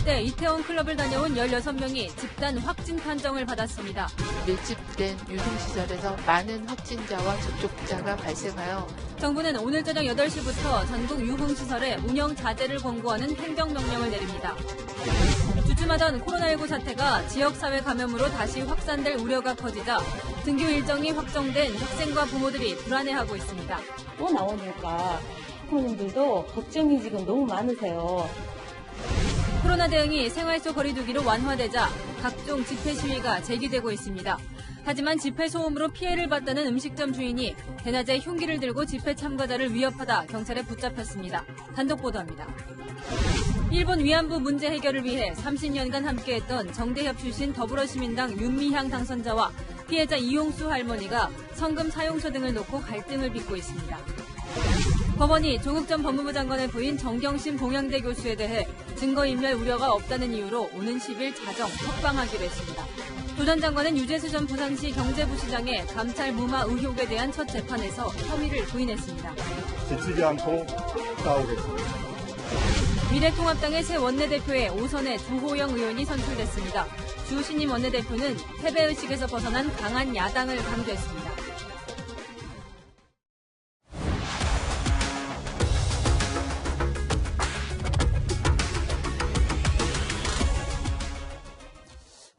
20대 이태원 클럽을 다녀온 16명이 집단 확진 판정을 받았습니다. 밀집된 유흥시설에서 많은 확진자와 접촉자가 발생하여 정부는 오늘 저녁 8시부터 전국 유흥시설에 운영 자제를 권고하는 행정명령을 내립니다. 주춤하던 코로나19 사태가 지역사회 감염으로 다시 확산될 우려가 커지자 등교 일정이 확정된 학생과 부모들이 불안해하고 있습니다. 또 나오니까 부모님들도 걱정이 지금 너무 많으세요. 코로나 대응이 생활 속 거리두기로 완화되자 각종 집회 시위가 제기되고 있습니다. 하지만 집회 소음으로 피해를 봤다는 음식점 주인이 대낮에 흉기를 들고 집회 참가자를 위협하다 경찰에 붙잡혔습니다. 단독 보도합니다. 일본 위안부 문제 해결을 위해 30년간 함께했던 정대협 출신 더불어시민당 윤미향 당선자와 피해자 이용수 할머니가 성금 사용처 등을 놓고 갈등을 빚고 있습니다. 법원이 조국 전 법무부 장관의 부인 정경심 동양대 교수에 대해 증거인멸 우려가 없다는 이유로 오는 10일 자정 석방하기로 했습니다. 조 전 장관은 유재수 전 부산시 경제부시장의 감찰 무마 의혹에 대한 첫 재판에서 혐의를 부인했습니다. 지치지 않고 싸우겠습니다. 미래통합당의 새 원내대표에 오선의 주호영 의원이 선출됐습니다. 주신임 원내대표는 패배의식에서 벗어난 강한 야당을 강조했습니다.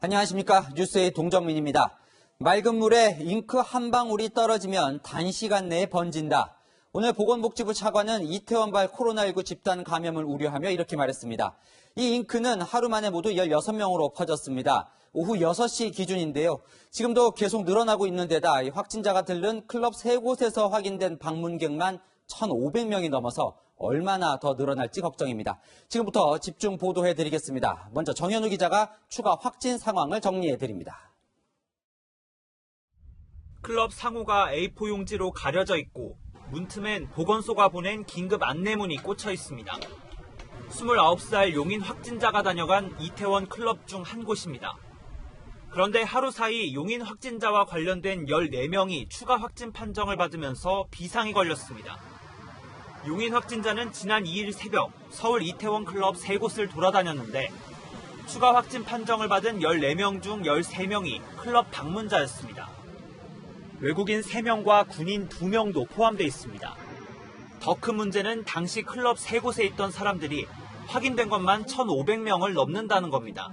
안녕하십니까. 뉴스의 동정민입니다. 맑은 물에 잉크 한 방울이 떨어지면 단시간 내에 번진다. 오늘 보건복지부 차관은 이태원발 코로나19 집단 감염을 우려하며 이렇게 말했습니다. 이 잉크는 하루 만에 모두 16명으로 퍼졌습니다. 오후 6시 기준인데요. 지금도 계속 늘어나고 있는 데다 확진자가 들른 클럽 3곳에서 확인된 방문객만 1,500명이 넘어서 얼마나 더 늘어날지 걱정입니다. 지금부터 집중 보도해드리겠습니다. 먼저 정현우 기자가 추가 확진 상황을 정리해드립니다. 클럽 상호가 A4 용지로 가려져 있고 문틈엔 보건소가 보낸 긴급 안내문이 꽂혀 있습니다. 29살 용인 확진자가 다녀간 이태원 클럽 중 한 곳입니다. 그런데 하루 사이 용인 확진자와 관련된 14명이 추가 확진 판정을 받으면서 비상이 걸렸습니다. 용인 확진자는 지난 2일 새벽 서울 이태원 클럽 3곳을 돌아다녔는데 추가 확진 판정을 받은 14명 중 13명이 클럽 방문자였습니다. 외국인 3명과 군인 2명도 포함돼 있습니다. 더 큰 문제는 당시 클럽 3곳에 있던 사람들이 확인된 것만 1,500명을 넘는다는 겁니다.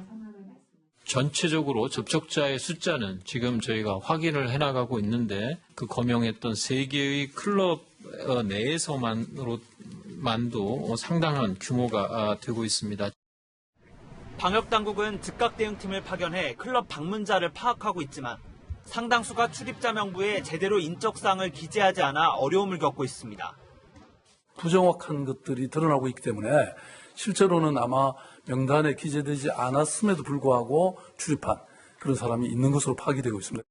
전체적으로 접촉자의 숫자는 지금 저희가 확인을 해나가고 있는데 그 거명했던 3개의 클럽 내에서만도 상당한 규모가 되고 있습니다. 방역당국은 즉각대응팀을 파견해 클럽 방문자를 파악하고 있지만 상당수가 출입자 명부에 제대로 인적사항을 기재하지 않아 어려움을 겪고 있습니다. 부정확한 것들이 드러나고 있기 때문에 실제로는 아마 명단에 기재되지 않았음에도 불구하고 출입한 그런 사람이 있는 것으로 파악되고 있습니다.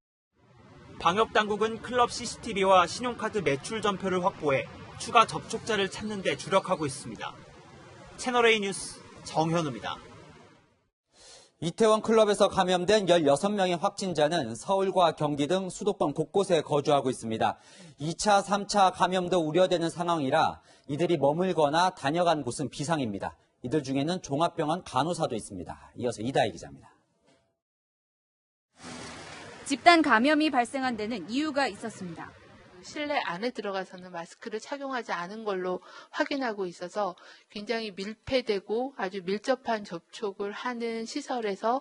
방역당국은 클럽 CCTV와 신용카드 매출 전표를 확보해 추가 접촉자를 찾는 데 주력하고 있습니다. 채널A 뉴스 정현우입니다. 이태원 클럽에서 감염된 16명의 확진자는 서울과 경기 등 수도권 곳곳에 거주하고 있습니다. 2차, 3차 감염도 우려되는 상황이라 이들이 머물거나 다녀간 곳은 비상입니다. 이들 중에는 종합병원 간호사도 있습니다. 이어서 이다희 기자입니다. 집단 감염이 발생한 데는 이유가 있었습니다. 실내 안에 들어가서는 마스크를 착용하지 않은 걸로 확인하고 있어서 굉장히 밀폐되고 아주 밀접한 접촉을 하는 시설에서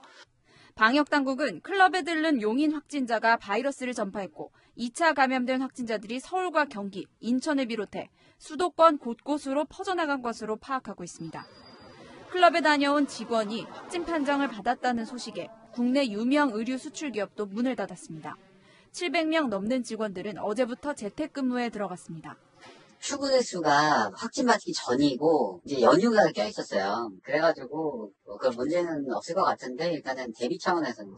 방역당국은 클럽에 들른 용인 확진자가 바이러스를 전파했고 2차 감염된 확진자들이 서울과 경기, 인천을 비롯해 수도권 곳곳으로 퍼져나간 것으로 파악하고 있습니다. 클럽에 다녀온 직원이 확진 판정을 받았다는 소식에 국내 유명 의류 수출 기업도 문을 닫았습니다. 700명 넘는 직원들은 어제부터 재택근무에 들어갔습니다. 출근 수가 확진받기 전이고 이제 연휴가 껴있었어요. 그래가지고 그 문제는 없을 것 같은데 일단은 대비 차원에서는.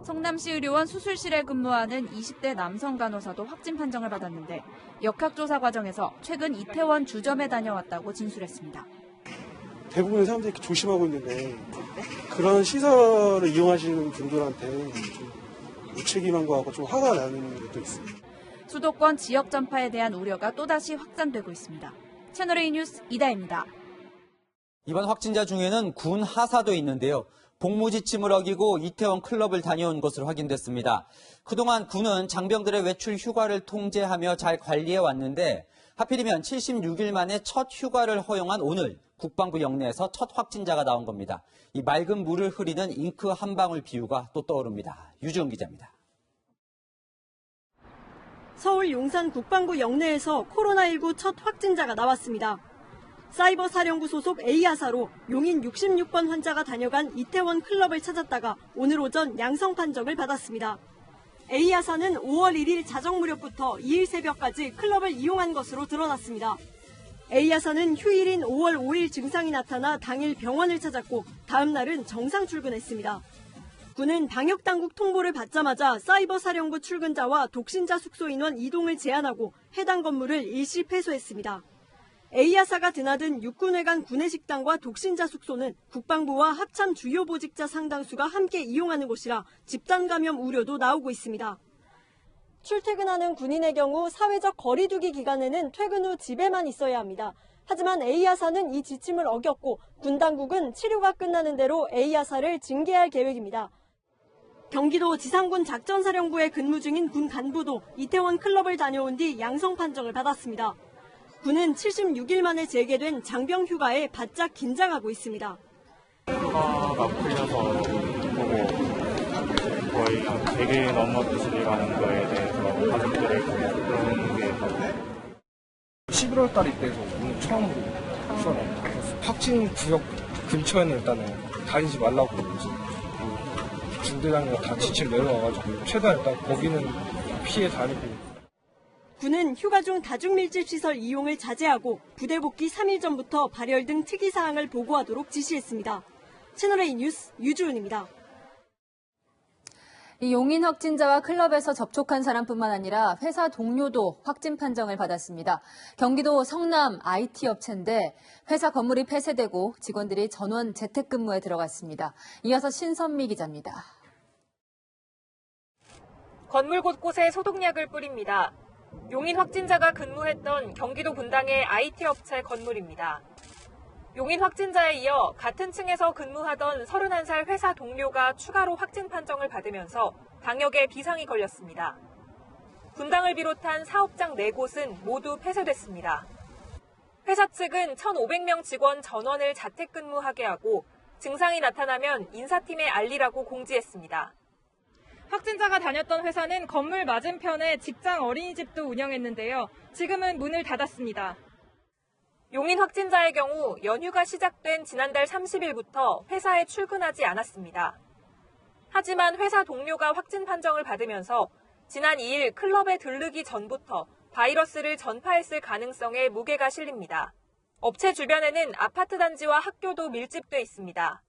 성남시 의료원 수술실에 근무하는 20대 남성 간호사도 확진 판정을 받았는데 역학조사 과정에서 최근 이태원 주점에 다녀왔다고 진술했습니다. 대부분의 사람들이 이렇게 조심하고 있는데 그런 시설을 이용하시는 분들한테 좀 무책임한 것 같고 좀 화가 나는 것도 있습니다. 수도권 지역 전파에 대한 우려가 또다시 확산되고 있습니다. 채널A 뉴스 이다희입니다. 이번 확진자 중에는 군 하사도 있는데요. 복무 지침을 어기고 이태원 클럽을 다녀온 것으로 확인됐습니다. 그동안 군은 장병들의 외출 휴가를 통제하며 잘 관리해 왔는데 하필이면 76일 만에 첫 휴가를 허용한 오늘 국방부 영내에서 첫 확진자가 나온 겁니다. 이 맑은 물을 흐리는 잉크 한 방울 비유가 또 떠오릅니다. 유지훈 기자입니다. 서울 용산 국방부 영내에서 코로나19 첫 확진자가 나왔습니다. 사이버사령부 소속 A하사로 용인 66번 환자가 다녀간 이태원 클럽을 찾았다가 오늘 오전 양성 판정을 받았습니다. A하사는 5월 1일 자정 무렵부터 2일 새벽까지 클럽을 이용한 것으로 드러났습니다. A하사는 휴일인 5월 5일 증상이 나타나 당일 병원을 찾았고 다음 날은 정상 출근했습니다. 군은 방역당국 통보를 받자마자 사이버사령부 출근자와 독신자 숙소 인원 이동을 제한하고 해당 건물을 일시 폐소했습니다. A하사가 드나든 육군회관 구내식당과 독신자 숙소는 국방부와 합참 주요 보직자 상당수가 함께 이용하는 곳이라 집단 감염 우려도 나오고 있습니다. 출퇴근하는 군인의 경우 사회적 거리 두기 기간에는 퇴근 후 집에만 있어야 합니다. 하지만 A하사는 이 지침을 어겼고 군 당국은 치료가 끝나는 대로 A하사를 징계할 계획입니다. 경기도 지상군 작전사령부에 근무 중인 군 간부도 이태원 클럽을 다녀온 뒤 양성 판정을 받았습니다. 군은 76일 만에 재개된 장병 휴가에 바짝 긴장하고 있습니다. 휴가가 풀려서 보고 거의 한 100일 넘었듯이 가는 거에 대해서 가족들을 그런 게 11월 달이 돼서 오늘 처음으로 휴가를 그래서 확진 구역 근처에는 일단은 다니지 말라고 중대장과 다 지침 내려와가지고 최대한 일단 거기는 피해 다니고. 군은 휴가 중 다중밀집시설 이용을 자제하고 부대 복귀 3일 전부터 발열 등 특이사항을 보고하도록 지시했습니다. 채널A 뉴스 유주은입니다. 이 용인 확진자와 클럽에서 접촉한 사람뿐만 아니라 회사 동료도 확진 판정을 받았습니다. 경기도 성남 IT 업체인데 회사 건물이 폐쇄되고 직원들이 전원 재택근무에 들어갔습니다. 이어서 신선미 기자입니다. 건물 곳곳에 소독약을 뿌립니다. 용인 확진자가 근무했던 경기도 분당의 IT 업체 건물입니다. 용인 확진자에 이어 같은 층에서 근무하던 31살 회사 동료가 추가로 확진 판정을 받으면서 방역에 비상이 걸렸습니다. 분당을 비롯한 사업장 4곳은 모두 폐쇄됐습니다. 회사 측은 1,500명 직원 전원을 자택근무하게 하고 증상이 나타나면 인사팀에 알리라고 공지했습니다. 확진자가 다녔던 회사는 건물 맞은편에 직장 어린이집도 운영했는데요. 지금은 문을 닫았습니다. 용인 확진자의 경우 연휴가 시작된 지난달 30일부터 회사에 출근하지 않았습니다. 하지만 회사 동료가 확진 판정을 받으면서 지난 2일 클럽에 들르기 전부터 바이러스를 전파했을 가능성에 무게가 실립니다. 업체 주변에는 아파트 단지와 학교도 밀집돼 있습니다.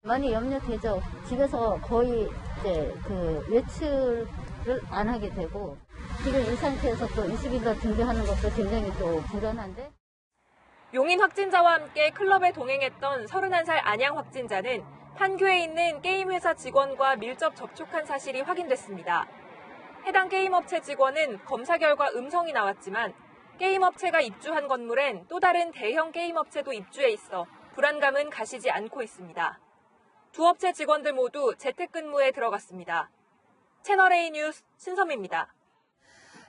많이 염려되죠. 집에서 거의 이제 외출을 안 하게 되고 지금 이 상태에서 또 20일간 등교하는 것도 굉장히 또 불안한데. 용인 확진자와 함께 클럽에 동행했던 31살 안양 확진자는 판교에 있는 게임회사 직원과 밀접 접촉한 사실이 확인됐습니다. 해당 게임업체 직원은 검사 결과 음성이 나왔지만 게임업체가 입주한 건물엔 또 다른 대형 게임업체도 입주해 있어 불안감은 가시지 않고 있습니다. 두 업체 직원들 모두 재택근무에 들어갔습니다. 채널A 뉴스 신선미입니다.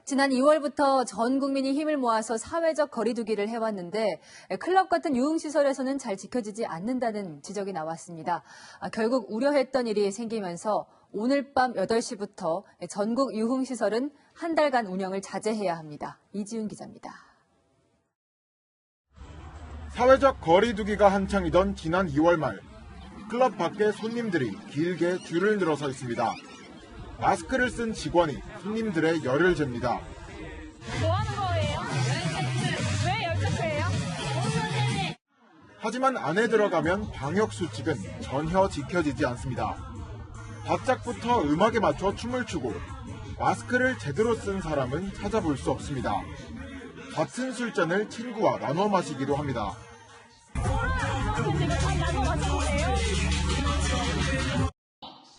지난 2월부터 전 국민이 힘을 모아서 사회적 거리 두기를 해왔는데 클럽 같은 유흥시설에서는 잘 지켜지지 않는다는 지적이 나왔습니다. 결국 우려했던 일이 생기면서 오늘 밤 8시부터 전국 유흥시설은 한 달간 운영을 자제해야 합니다. 이지훈 기자입니다. 사회적 거리 두기가 한창이던 지난 2월 말 클럽 밖에 손님들이 길게 줄을 늘어서 있습니다. 마스크를 쓴 직원이 손님들의 열을 잽니다. 뭐 하는 거예요? 왜 열차해요? 하지만 안에 들어가면 방역 수칙은 전혀 지켜지지 않습니다. 바짝부터 음악에 맞춰 춤을 추고 마스크를 제대로 쓴 사람은 찾아볼 수 없습니다. 같은 술잔을 친구와 나눠 마시기도 합니다.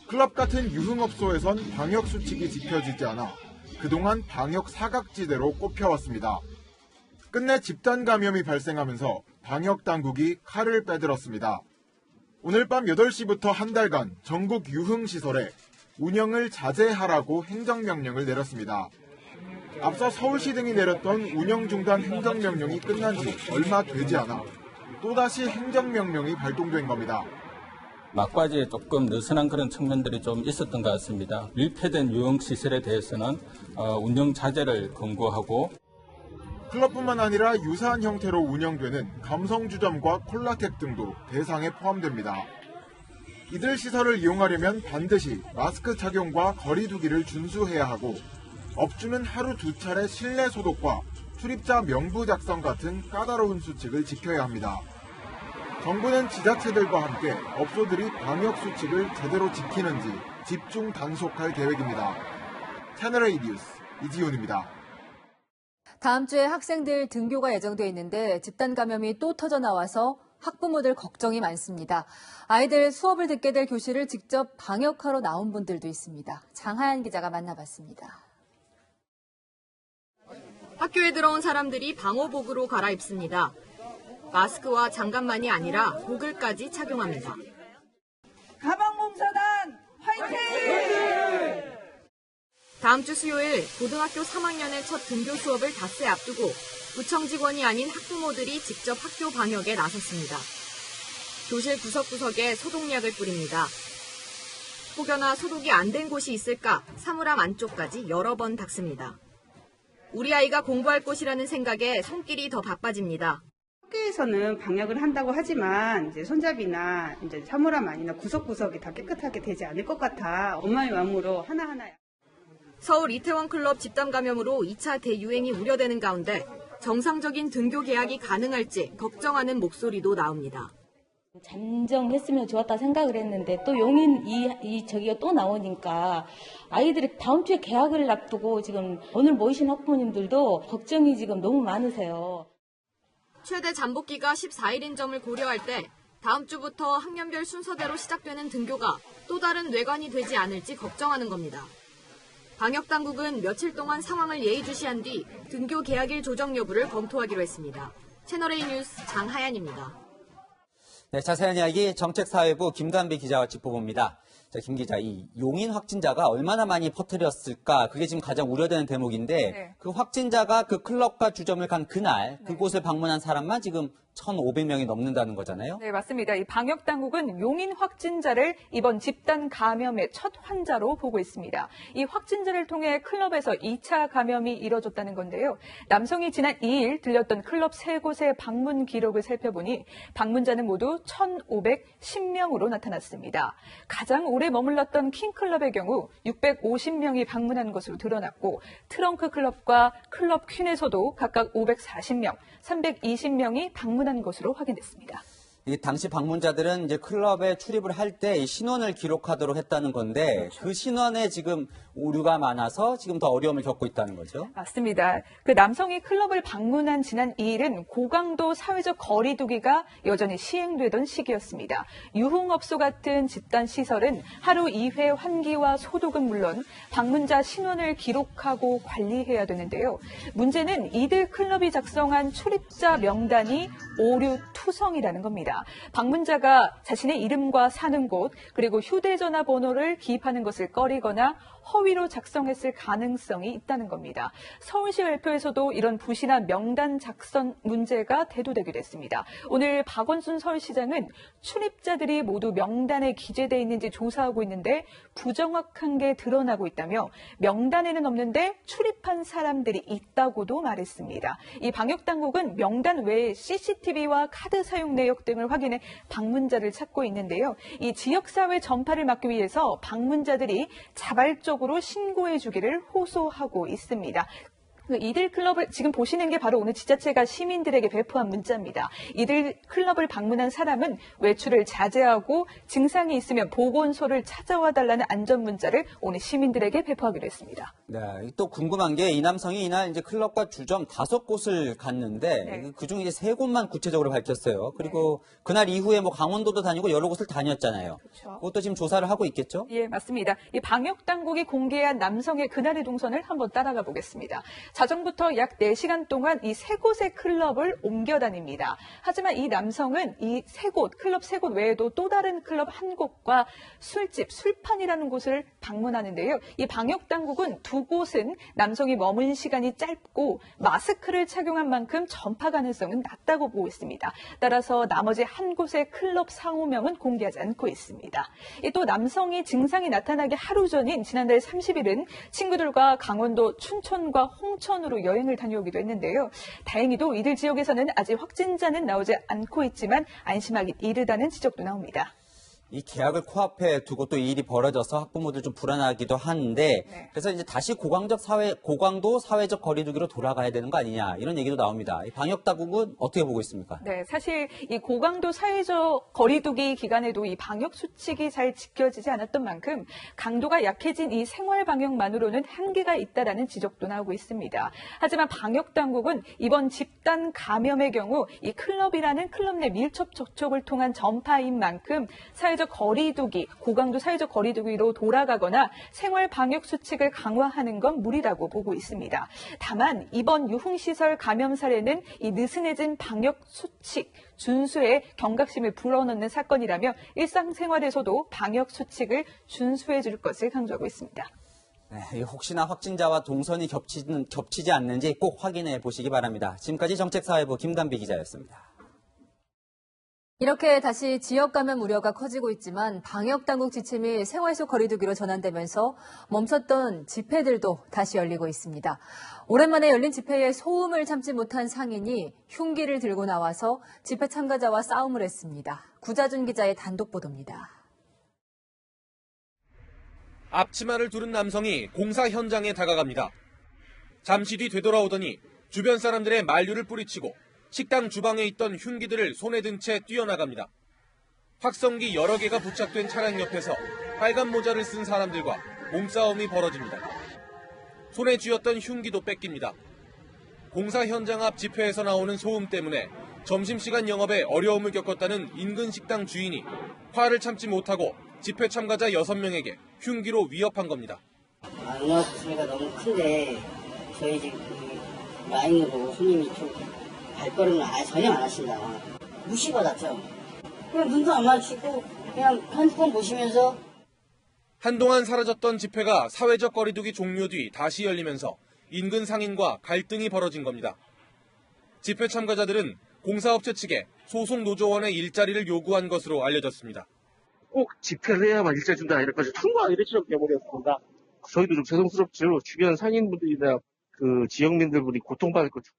클럽 같은 유흥업소에선 방역 수칙이 지켜지지 않아 그동안 방역 사각지대로 꼽혀왔습니다. 끝내 집단 감염이 발생하면서 방역당국이 칼을 빼들었습니다. 오늘 밤 8시부터 한 달간 전국 유흥시설에 운영을 자제하라고 행정명령을 내렸습니다. 앞서 서울시 등이 내렸던 운영 중단 행정명령이 끝난 지 얼마 되지 않아 또다시 행정명령이 발동된 겁니다. 막바지에 조금 느슨한 그런 측면들이 좀 있었던 것 같습니다. 밀폐된 유흥시설에 대해서는 운영 자제를 권고하고 클럽뿐만 아니라 유사한 형태로 운영되는 감성주점과 콜라텍 등도 대상에 포함됩니다. 이들 시설을 이용하려면 반드시 마스크 착용과 거리 두기를 준수해야 하고 업주는 하루 2차례 실내 소독과 출입자 명부 작성 같은 까다로운 수칙을 지켜야 합니다. 정부는 지자체들과 함께 업소들이 방역 수칙을 제대로 지키는지 집중 단속할 계획입니다. 채널A 뉴스 이지훈입니다. 다음 주에 학생들 등교가 예정돼 있는데 집단 감염이 또 터져 나와서 학부모들 걱정이 많습니다. 아이들 수업을 듣게 될 교실을 직접 방역하러 나온 분들도 있습니다. 장하연 기자가 만나봤습니다. 학교에 들어온 사람들이 방호복으로 갈아입습니다. 마스크와 장갑만이 아니라 고글까지 착용합니다. 가방봉사단 화이팅! 다음 주 수요일 고등학교 3학년의 첫 등교 수업을 닷새 앞두고 구청 직원이 아닌 학부모들이 직접 학교 방역에 나섰습니다. 교실 구석구석에 소독약을 뿌립니다. 혹여나 소독이 안 된 곳이 있을까 사물함 안쪽까지 여러 번 닦습니다. 우리 아이가 공부할 곳이라는 생각에 손길이 더 바빠집니다. 학교에서는 방역을 한다고 하지만 이제 손잡이나 이제 사물함 안이나 구석구석이 다 깨끗하게 되지 않을 것 같아 엄마의 마음으로 하나하나. 서울 이태원 클럽 집단 감염으로 2차 대유행이 우려되는 가운데 정상적인 등교 개학이 가능할지 걱정하는 목소리도 나옵니다. 잠정했으면 좋았다 생각을 했는데 또 용인 저기가 또 나오니까 아이들이 다음 주에 개학을 앞두고 지금 오늘 모이신 학부모님들도 걱정이 지금 너무 많으세요. 최대 잠복기가 14일인 점을 고려할 때 다음 주부터 학년별 순서대로 시작되는 등교가 또 다른 뇌관이 되지 않을지 걱정하는 겁니다. 방역당국은 며칠 동안 상황을 예의주시한 뒤 등교 개학일 조정 여부를 검토하기로 했습니다. 채널A 뉴스 장하연입니다. 네, 자세한 이야기 정책사회부 김단비 기자와 짚어봅니다. 자, 김 기자, 이 용인 확진자가 얼마나 많이 퍼뜨렸을까? 그게 지금 가장 우려되는 대목인데 네. 그 확진자가 그 클럽과 주점을 간 그날 그곳을 방문한 사람만 지금 1,500명이 넘는다는 거잖아요. 네, 맞습니다. 이 방역당국은 용인 확진자를 이번 집단 감염의 첫 환자로 보고 있습니다. 이 확진자를 통해 클럽에서 2차 감염이 이뤄졌다는 건데요. 남성이 지난 2일 들렸던 클럽 3곳의 방문 기록을 살펴보니 방문자는 모두 1,510명으로 나타났습니다. 가장 오래 머물렀던 킹클럽의 경우 650명이 방문한 것으로 드러났고 트렁크 클럽과 클럽 퀸에서도 각각 540명, 320명이 방문한 것으로 확인됐습니다. 이 당시 방문자들은 이제 클럽에 출입을 할 때 신원을 기록하도록 했다는 건데 그렇죠. 그 신원에 지금 오류가 많아서 지금 더 어려움을 겪고 있다는 거죠. 맞습니다. 그 남성이 클럽을 방문한 지난 2일은 고강도 사회적 거리 두기가 여전히 시행되던 시기였습니다. 유흥업소 같은 집단 시설은 하루 2회 환기와 소독은 물론 방문자 신원을 기록하고 관리해야 되는데요. 문제는 이들 클럽이 작성한 출입자 명단이 오류 투성이라는 겁니다. 방문자가 자신의 이름과 사는 곳 그리고 휴대전화 번호를 기입하는 것을 꺼리거나 허위로 작성했을 가능성이 있다는 겁니다. 서울시 발표에서도 이런 부실한 명단 작성 문제가 대두되기도 했습니다. 오늘 박원순 서울시장은 출입자들이 모두 명단에 기재돼 있는지 조사하고 있는데 부정확한 게 드러나고 있다며 명단에는 없는데 출입한 사람들이 있다고도 말했습니다. 이 방역당국은 명단 외에 CCTV와 카드 사용 내역 등을 확인해 방문자를 찾고 있는데요. 이 지역사회 전파를 막기 위해서 방문자들이 자발적으로 신고해 주기를 호소하고 있습니다. 이들 클럽을 지금 보시는 게 바로 오늘 지자체가 시민들에게 배포한 문자입니다. 이들 클럽을 방문한 사람은 외출을 자제하고 증상이 있으면 보건소를 찾아와 달라는 안전 문자를 오늘 시민들에게 배포하기로 했습니다. 네, 또 궁금한 게 이 남성이 이날 이제 클럽과 주점 5곳을 갔는데 네. 그중 이제 3곳만 구체적으로 밝혔어요. 그리고 그날 이후에 뭐 강원도도 다니고 여러 곳을 다녔잖아요. 그렇죠. 그것도 지금 조사를 하고 있겠죠? 예, 맞습니다. 이 방역 당국이 공개한 남성의 그날의 동선을 한번 따라가 보겠습니다. 자정부터 약 4시간 동안 이 3곳의 클럽을 옮겨 다닙니다. 하지만 이 남성은 이 3곳, 클럽 3곳 외에도 또 다른 클럽 1곳과 술집, 술판이라는 곳을 방문하는데요. 이 방역당국은 2곳은 남성이 머문 시간이 짧고 마스크를 착용한 만큼 전파 가능성은 낮다고 보고 있습니다. 따라서 나머지 1곳의 클럽 상호명은 공개하지 않고 있습니다. 또 남성이 증상이 나타나기 하루 전인 지난달 30일은 친구들과 강원도 춘천과 홍천으로 여행을 다녀오기도 했는데요. 다행히도 이들 지역에서는 아직 확진자는 나오지 않고 있지만 안심하기 이르다는 지적도 나옵니다. 이 계약을 코앞에 두고 또 이 일이 벌어져서 학부모들 좀 불안하기도 하는데 그래서 이제 다시 고강도 사회적 거리두기로 돌아가야 되는 거 아니냐 이런 얘기도 나옵니다. 이 방역당국은 어떻게 보고 있습니까? 네, 사실 이 고강도 사회적 거리두기 기간에도 이 방역 수칙이 잘 지켜지지 않았던 만큼 강도가 약해진 이 생활 방역만으로는 한계가 있다라는 지적도 나오고 있습니다. 하지만 방역당국은 이번 집단 감염의 경우 이 클럽이라는 클럽 내 밀접 접촉을 통한 전파인 만큼 사회적 거리두기, 고강도 사회적 거리두기로 돌아가거나 생활 방역 수칙을 강화하는 건 무리라고 보고 있습니다. 다만 이번 유흥시설 감염 사례는 이 느슨해진 방역 수칙 준수에 경각심을 불어넣는 사건이라며 일상생활에서도 방역 수칙을 준수해 줄 것을 강조하고 있습니다. 네, 혹시나 확진자와 동선이 겹치지 않는지 꼭 확인해 보시기 바랍니다. 지금까지 정책사회부 김단비 기자였습니다. 이렇게 다시 지역 감염 우려가 커지고 있지만 방역당국 지침이 생활 속 거리두기로 전환되면서 멈췄던 집회들도 다시 열리고 있습니다. 오랜만에 열린 집회에 소음을 참지 못한 상인이 흉기를 들고 나와서 집회 참가자와 싸움을 했습니다. 구자준 기자의 단독 보도입니다. 앞치마를 두른 남성이 공사 현장에 다가갑니다. 잠시 뒤 되돌아오더니 주변 사람들의 만류를 뿌리치고 식당 주방에 있던 흉기들을 손에 든 채 뛰어나갑니다. 확성기 여러 개가 부착된 차량 옆에서 빨간 모자를 쓴 사람들과 몸싸움이 벌어집니다. 손에 쥐었던 흉기도 뺏깁니다. 공사 현장 앞 집회에서 나오는 소음 때문에 점심시간 영업에 어려움을 겪었다는 인근 식당 주인이 화를 참지 못하고 집회 참가자 6명에게 흉기로 위협한 겁니다. 음악 소리가 너무 큰데 저희 지금 라인으로 손님이 좀 발걸음을 전혀 안 하신다. 무시받았죠. 그냥 눈도 안 마주치고 그냥 핸드폰 보시면서. 한동안 사라졌던 집회가 사회적 거리두기 종료 뒤 다시 열리면서 인근 상인과 갈등이 벌어진 겁니다. 집회 참가자들은 공사업체 측에 소속 노조원의 일자리를 요구한 것으로 알려졌습니다. 꼭 집회를 해야만 일자리 준다 이래까지 통과 이래처럼 돼버렸습니다. 저희도 좀 죄송스럽죠. 주변 상인분들이나 그 지역민들분이 고통받을 거죠.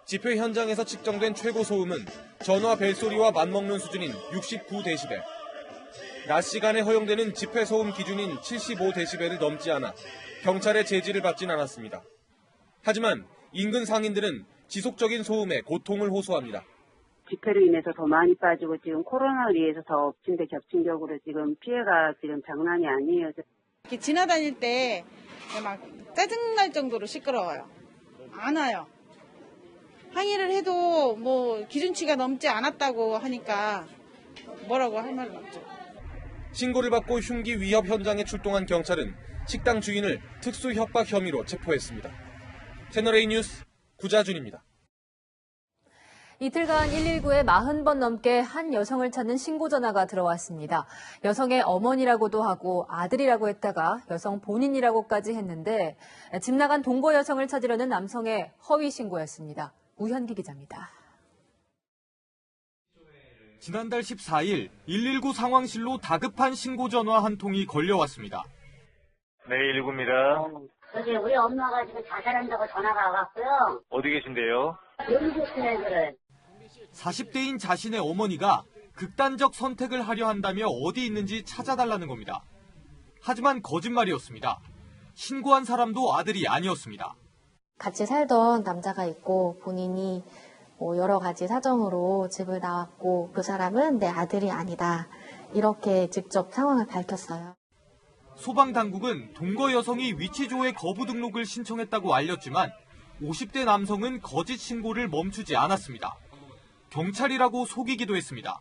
집회 현장에서 측정된 최고 소음은 전화 벨소리와 맞먹는 수준인 69데시벨. 낮 시간에 허용되는 집회 소음 기준인 75데시벨을 넘지 않아 경찰의 제지를 받진 않았습니다. 하지만 인근 상인들은 지속적인 소음에 고통을 호소합니다. 집회로 인해서 더 많이 빠지고 지금 코로나로 인해서 더 겹친격으로 지금 피해가 지금 장난이 아니에요. 이렇게 지나다닐 때 막 짜증날 정도로 시끄러워요. 안 와요. 항의를 해도 뭐 기준치가 넘지 않았다고 하니까 뭐라고 할 말은 없죠. 신고를 받고 흉기 위협 현장에 출동한 경찰은 식당 주인을 특수 협박 혐의로 체포했습니다. 채널A 뉴스 구자준입니다. 이틀간 119에 40번 넘게 한 여성을 찾는 신고 전화가 들어왔습니다. 여성의 어머니라고도 하고 아들이라고 했다가 여성 본인이라고까지 했는데 집 나간 동거 여성을 찾으려는 남성의 허위 신고였습니다. 우현기 기자입니다. 지난달 14일 119 상황실로 다급한 신고 전화 한 통이 걸려왔습니다. 네, 119입니다. 저기 우리 엄마가 지금 자살한다고 전화가 와갖고요. 어디 계신데요? 여기 계시네 그래. 40대인 자신의 어머니가 극단적 선택을 하려 한다며 어디 있는지 찾아달라는 겁니다. 하지만 거짓말이었습니다. 신고한 사람도 아들이 아니었습니다. 같이 살던 남자가 있고 본인이 여러 가지 사정으로 집을 나왔고 그 사람은 내 아들이 아니다. 이렇게 직접 상황을 밝혔어요. 소방당국은 동거 여성이 위치조회 거부 등록을 신청했다고 알렸지만 50대 남성은 거짓 신고를 멈추지 않았습니다. 경찰이라고 속이기도 했습니다.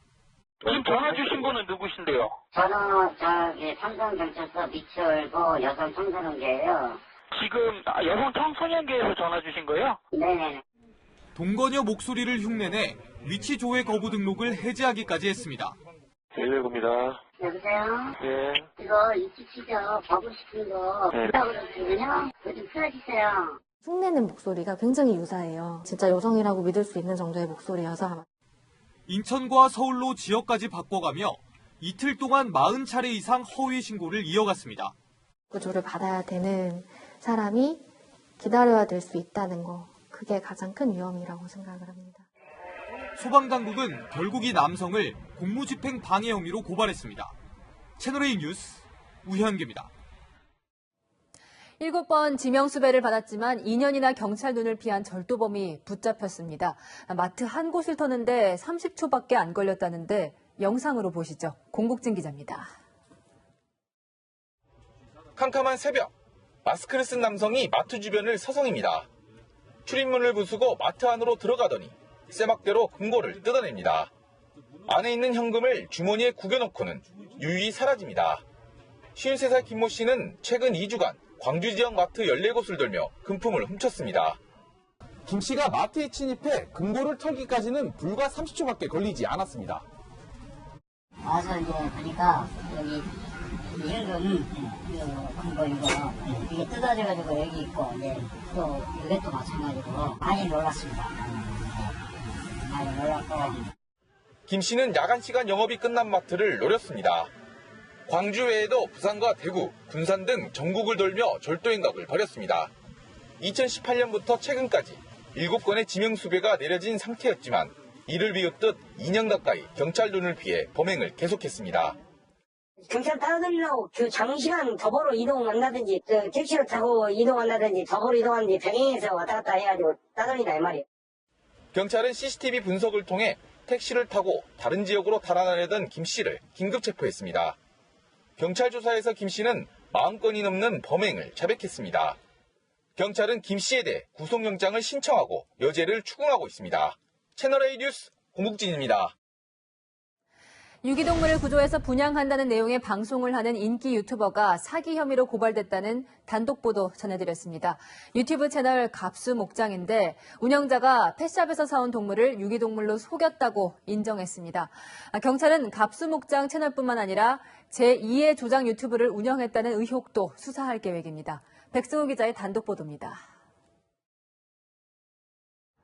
지금 전화 주신 분은 누구신데요? 저는 삼성경찰서 미추홀구 여성 청소년계예요. 지금 여성 청소년계에서 전화 주신 거예요? 네네. 동거녀 목소리를 흉내내 위치 조회 거부 등록을 해지하기까지 했습니다. 119입니다. 여보세요? 예. 이거 이치치죠. 거부시킨 거. 네. 있다고 그러거든요. 그거 좀 풀어주세요. 흉내낸 목소리가 굉장히 유사해요. 진짜 여성이라고 믿을 수 있는 정도의 목소리여서. 인천과 서울로 지역까지 바꿔가며 이틀 동안 40차례 이상 허위 신고를 이어갔습니다. 구조를 받아야 되는 사람이 기다려야 될 수 있다는 거. 그게 가장 큰 위험이라고 생각을 합니다. 소방당국은 결국 이 남성을 공무집행 방해 혐의로 고발했습니다. 채널A 뉴스 우현기입니다. 7번 지명수배를 받았지만 2년이나 경찰 눈을 피한 절도범이 붙잡혔습니다. 마트 한 곳을 터는데 30초밖에 안 걸렸다는데 영상으로 보시죠. 공국진 기자입니다. 캄캄한 새벽, 마스크를 쓴 남성이 마트 주변을 서성입니다. 출입문을 부수고 마트 안으로 들어가더니 쇠막대로 금고를 뜯어냅니다. 안에 있는 현금을 주머니에 구겨놓고는 유유히 사라집니다. 53살 김모 씨는 최근 2주간 광주 지역 마트 14곳을 돌며 금품을 훔쳤습니다. 김 씨가 마트에 침입해 금고를 털기까지는 불과 30초밖에 걸리지 않았습니다. 와서 이제 보니까 여기 현금 금고 이거 이게 뜯어져가지고 여기 있고 이제 또 이것도 마찬가지고 많이 놀랐습니다. 많이 놀랐고. 김 씨는 야간 시간 영업이 끝난 마트를 노렸습니다. 광주 외에도 부산과 대구, 군산 등 전국을 돌며 절도 행각을 벌였습니다. 2018년부터 최근까지 7건의 지명수배가 내려진 상태였지만 이를 비웃듯 2년 가까이 경찰 눈을 피해 범행을 계속했습니다. 경찰 따라다니려고 장시간 더불어 이동한다든지 택시를 타고 이동한다든지 더불어 이동하는지 병행해서 왔다 갔다 해가지고 따돌린다 이 말이에요. 경찰은 CCTV 분석을 통해 택시를 타고 다른 지역으로 달아나려던 김 씨를 긴급 체포했습니다. 경찰 조사에서 김 씨는 40건이 넘는 범행을 자백했습니다. 경찰은 김 씨에 대해 구속영장을 신청하고 여죄를 추궁하고 있습니다. 채널A 뉴스 공국진입니다. 유기동물을 구조해서 분양한다는 내용의 방송을 하는 인기 유튜버가 사기 혐의로 고발됐다는 단독 보도 전해드렸습니다. 유튜브 채널 갑수목장인데 운영자가 펫샵에서 사온 동물을 유기동물로 속였다고 인정했습니다. 경찰은 갑수목장 채널뿐만 아니라 제2의 조장 유튜브를 운영했다는 의혹도 수사할 계획입니다. 백승우 기자의 단독 보도입니다.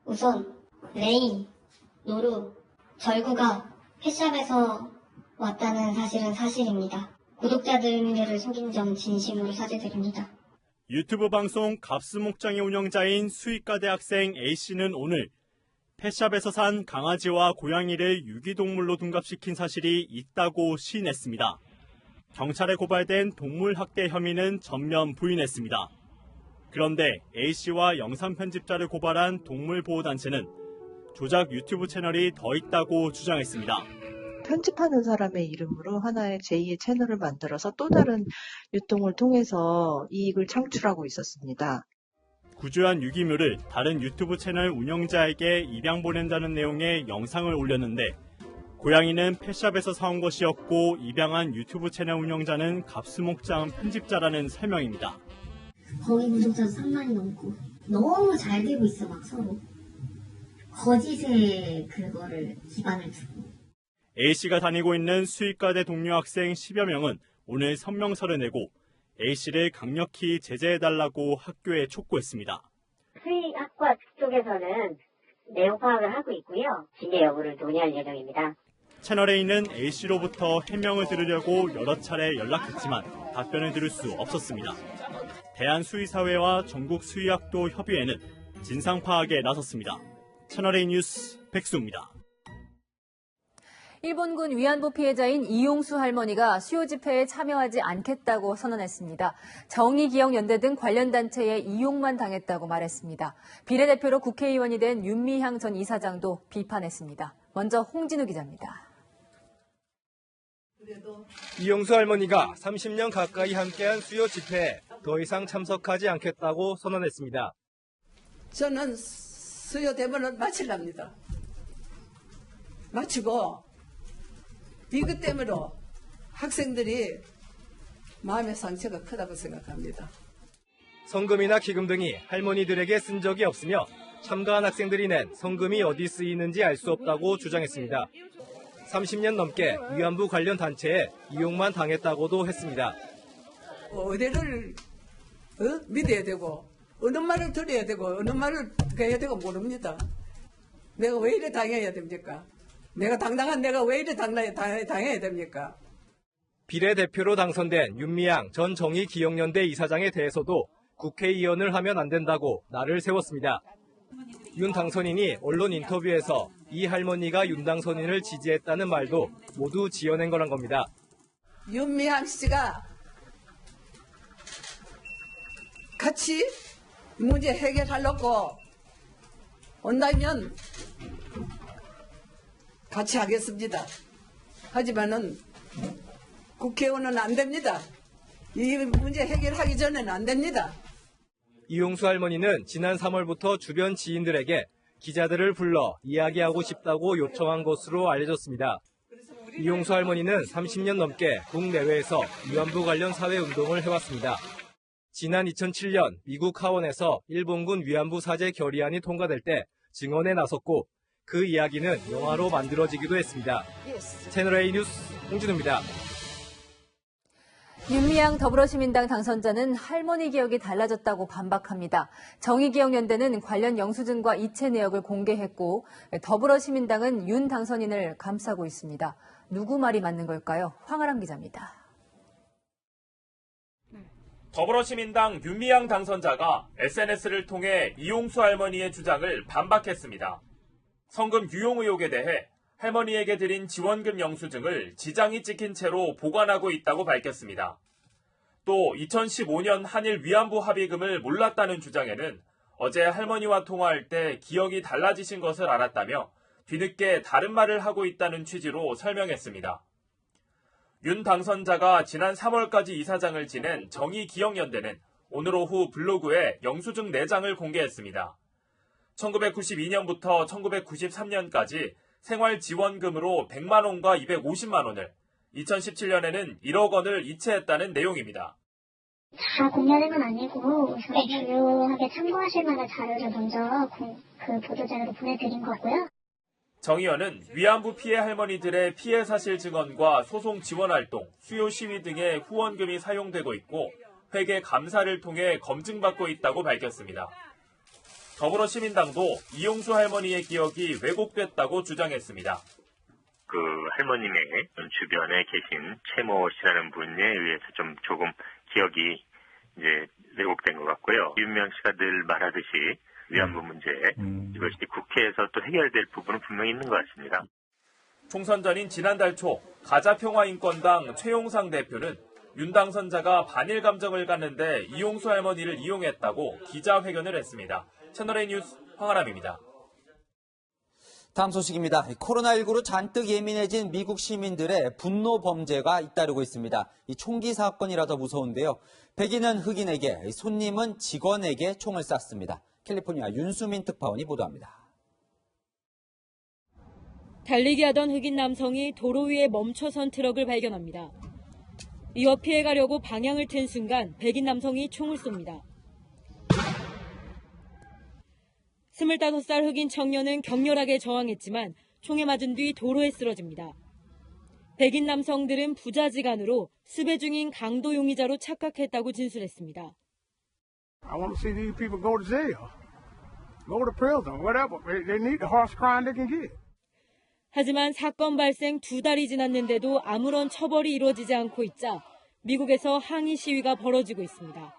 우선 레인, 노루, 절구가 펫샵에서 왔다는 사실은 사실입니다. 구독자들을 속인 점 진심으로 사죄드립니다. 유튜브 방송 갑수목장의 운영자인 수의과 대학생 A씨는 오늘 펫샵에서 산 강아지와 고양이를 유기동물로 둔갑시킨 사실이 있다고 시인했습니다. 경찰에 고발된 동물학대 혐의는 전면 부인했습니다. 그런데 A씨와 영상 편집자를 고발한 동물보호단체는 조작 유튜브 채널이 더 있다고 주장했습니다. 편집하는 사람의 이름으로 하나의 제2의 채널을 만들어서 또 다른 유통을 통해서 이익을 창출하고 있었습니다. 구조한 유기묘를 다른 유튜브 채널 운영자에게 입양 보낸다는 내용의 영상을 올렸는데 고양이는 펫샵에서 사온 것이었고 입양한 유튜브 채널 운영자는 갑수목장 편집자라는 설명입니다. 거기 구독자 3만이 넘고 너무 잘 되고 있어 막 서로. 거짓에 그거를 기반을 두고. A씨가 다니고 있는 수의과대 동료 학생 10여 명은 오늘 성명서를 내고 A씨를 강력히 제재해달라고 학교에 촉구했습니다. 수의학과 쪽에서는 내용 파악을 하고 있고요. 징계 여부를 논의할 예정입니다. 채널A는 A씨로부터 해명을 들으려고 여러 차례 연락했지만 답변을 들을 수 없었습니다. 대한수의사회와 전국수의학도 협의회는 진상 파악에 나섰습니다. 채널A 뉴스 백수입니다. 일본군 위안부 피해자인 이용수 할머니가 수요 집회에 참여하지 않겠다고 선언했습니다. 정의기억연대 등 관련 단체에 이용만 당했다고 말했습니다. 비례대표로 국회의원이 된 윤미향 전 이사장도 비판했습니다. 먼저 홍진우 기자입니다. 이용수 할머니가 30년 가까이 함께한 수요 집회에 더 이상 참석하지 않겠다고 선언했습니다. 저는 수요 대본을 마치랍니다. 마치고 이것 때문에 학생들이 마음의 상처가 크다고 생각합니다. 성금이나 기금 등이 할머니들에게 쓴 적이 없으며 참가한 학생들이 낸 성금이 어디 쓰이는지 알 수 없다고 주장했습니다. 30년 넘게 위안부 관련 단체에 이용만 당했다고도 했습니다. 어디를 믿어야 되고 어느 말을 들어야 되고 어느 말을 해야 되고 모릅니다. 내가 왜 이래 당해야 됩니까? 내가 당당한 내가 왜 이래 당해야 됩니까? 비례대표로 당선된 윤미향 전 정의기억연대 이사장에 대해서도 국회의원을 하면 안 된다고 날을 세웠습니다. 윤 당선인이 언론 인터뷰에서 이 할머니가 윤 당선인을 지지했다는 말도 모두 지어낸 거란 겁니다. 윤미향 씨가 같이 문제 해결하려고 온다면 같이 하겠습니다. 하지만은 국회의원은 안 됩니다. 이 문제 해결하기 전에는 안 됩니다. 이용수 할머니는 지난 3월부터 주변 지인들에게 기자들을 불러 이야기하고 싶다고 요청한 것으로 알려졌습니다. 이용수 할머니는 30년 넘게 국내외에서 위안부 관련 사회운동을 해왔습니다. 지난 2007년 미국 하원에서 일본군 위안부 사제 결의안이 통과될 때 증언에 나섰고 그 이야기는 영화로 만들어지기도 했습니다. 채널A 뉴스 홍진우입니다. 윤미향 더불어시민당 당선자는 할머니 기억이 달라졌다고 반박합니다. 정의기억연대는 관련 영수증과 이체 내역을 공개했고 더불어시민당은 윤 당선인을 감싸고 있습니다. 누구 말이 맞는 걸까요? 황아람 기자입니다. 더불어시민당 윤미향 당선자가 SNS를 통해 이용수 할머니의 주장을 반박했습니다. 성금 유용 의혹에 대해 할머니에게 드린 지원금 영수증을 지장이 찍힌 채로 보관하고 있다고 밝혔습니다. 또 2015년 한일 위안부 합의금을 몰랐다는 주장에는 어제 할머니와 통화할 때 기억이 달라지신 것을 알았다며 뒤늦게 다른 말을 하고 있다는 취지로 설명했습니다. 윤 당선자가 지난 3월까지 이사장을 지낸 정의기억연대는 오늘 오후 블로그에 영수증 4장을 공개했습니다. 1992년부터 1993년까지 생활지원금으로 100만 원과 250만 원을, 2017년에는 1억 원을 이체했다는 내용입니다. 다 공개된 건 아니고 중요하게 참고하실 만한 자료를 먼저 그 보도자료로 보내드린 거고요. 정 의원은 위안부 피해 할머니들의 피해 사실 증언과 소송 지원 활동, 수요 시위 등의 후원금이 사용되고 있고 회계 감사를 통해 검증받고 있다고 밝혔습니다. 더불어시민당도 이용수 할머니의 기억이 왜곡됐다고 주장했습니다. 그 할머님의 주변에 계신 최모 씨라는 분에 의해서 조금 기억이 이제 왜곡된 것 같고요. 윤미향 씨가 늘 말하듯이 위안부 문제, 이것이 국회에서 또 해결될 부분은 분명히 있는 것 같습니다. 총선 전인 지난달 초 가자평화인권당 최용상 대표는 윤 당선자가 반일 감정을 갖는데 이용수 할머니를 이용했다고 기자회견을 했습니다. 채널A 뉴스 황아람입니다. 다음 소식입니다. 코로나19로 잔뜩 예민해진 미국 시민들의 분노 범죄가 잇따르고 있습니다. 이 총기 사건이라 더 무서운데요. 백인은 흑인에게, 손님은 직원에게 총을 쐈습니다. 캘리포니아 윤수민 특파원이 보도합니다. 달리기 하던 흑인 남성이 도로 위에 멈춰선 트럭을 발견합니다. 이어 피해가려고 방향을 튼 순간 백인 남성이 총을 쏩니다. 25살 흑인 청년은 격렬하게 저항했지만 총에 맞은 뒤 도로에 쓰러집니다. 백인 남성들은 부자지간으로 수배 중인 강도 용의자로 착각했다고 진술했습니다. I want to see these people go to jail, go to prison, whatever. They need the harsh crime they can get. 하지만 사건 발생 2달이 지났는데도 아무런 처벌이 이루어지지 않고 있자 미국에서 항의 시위가 벌어지고 있습니다.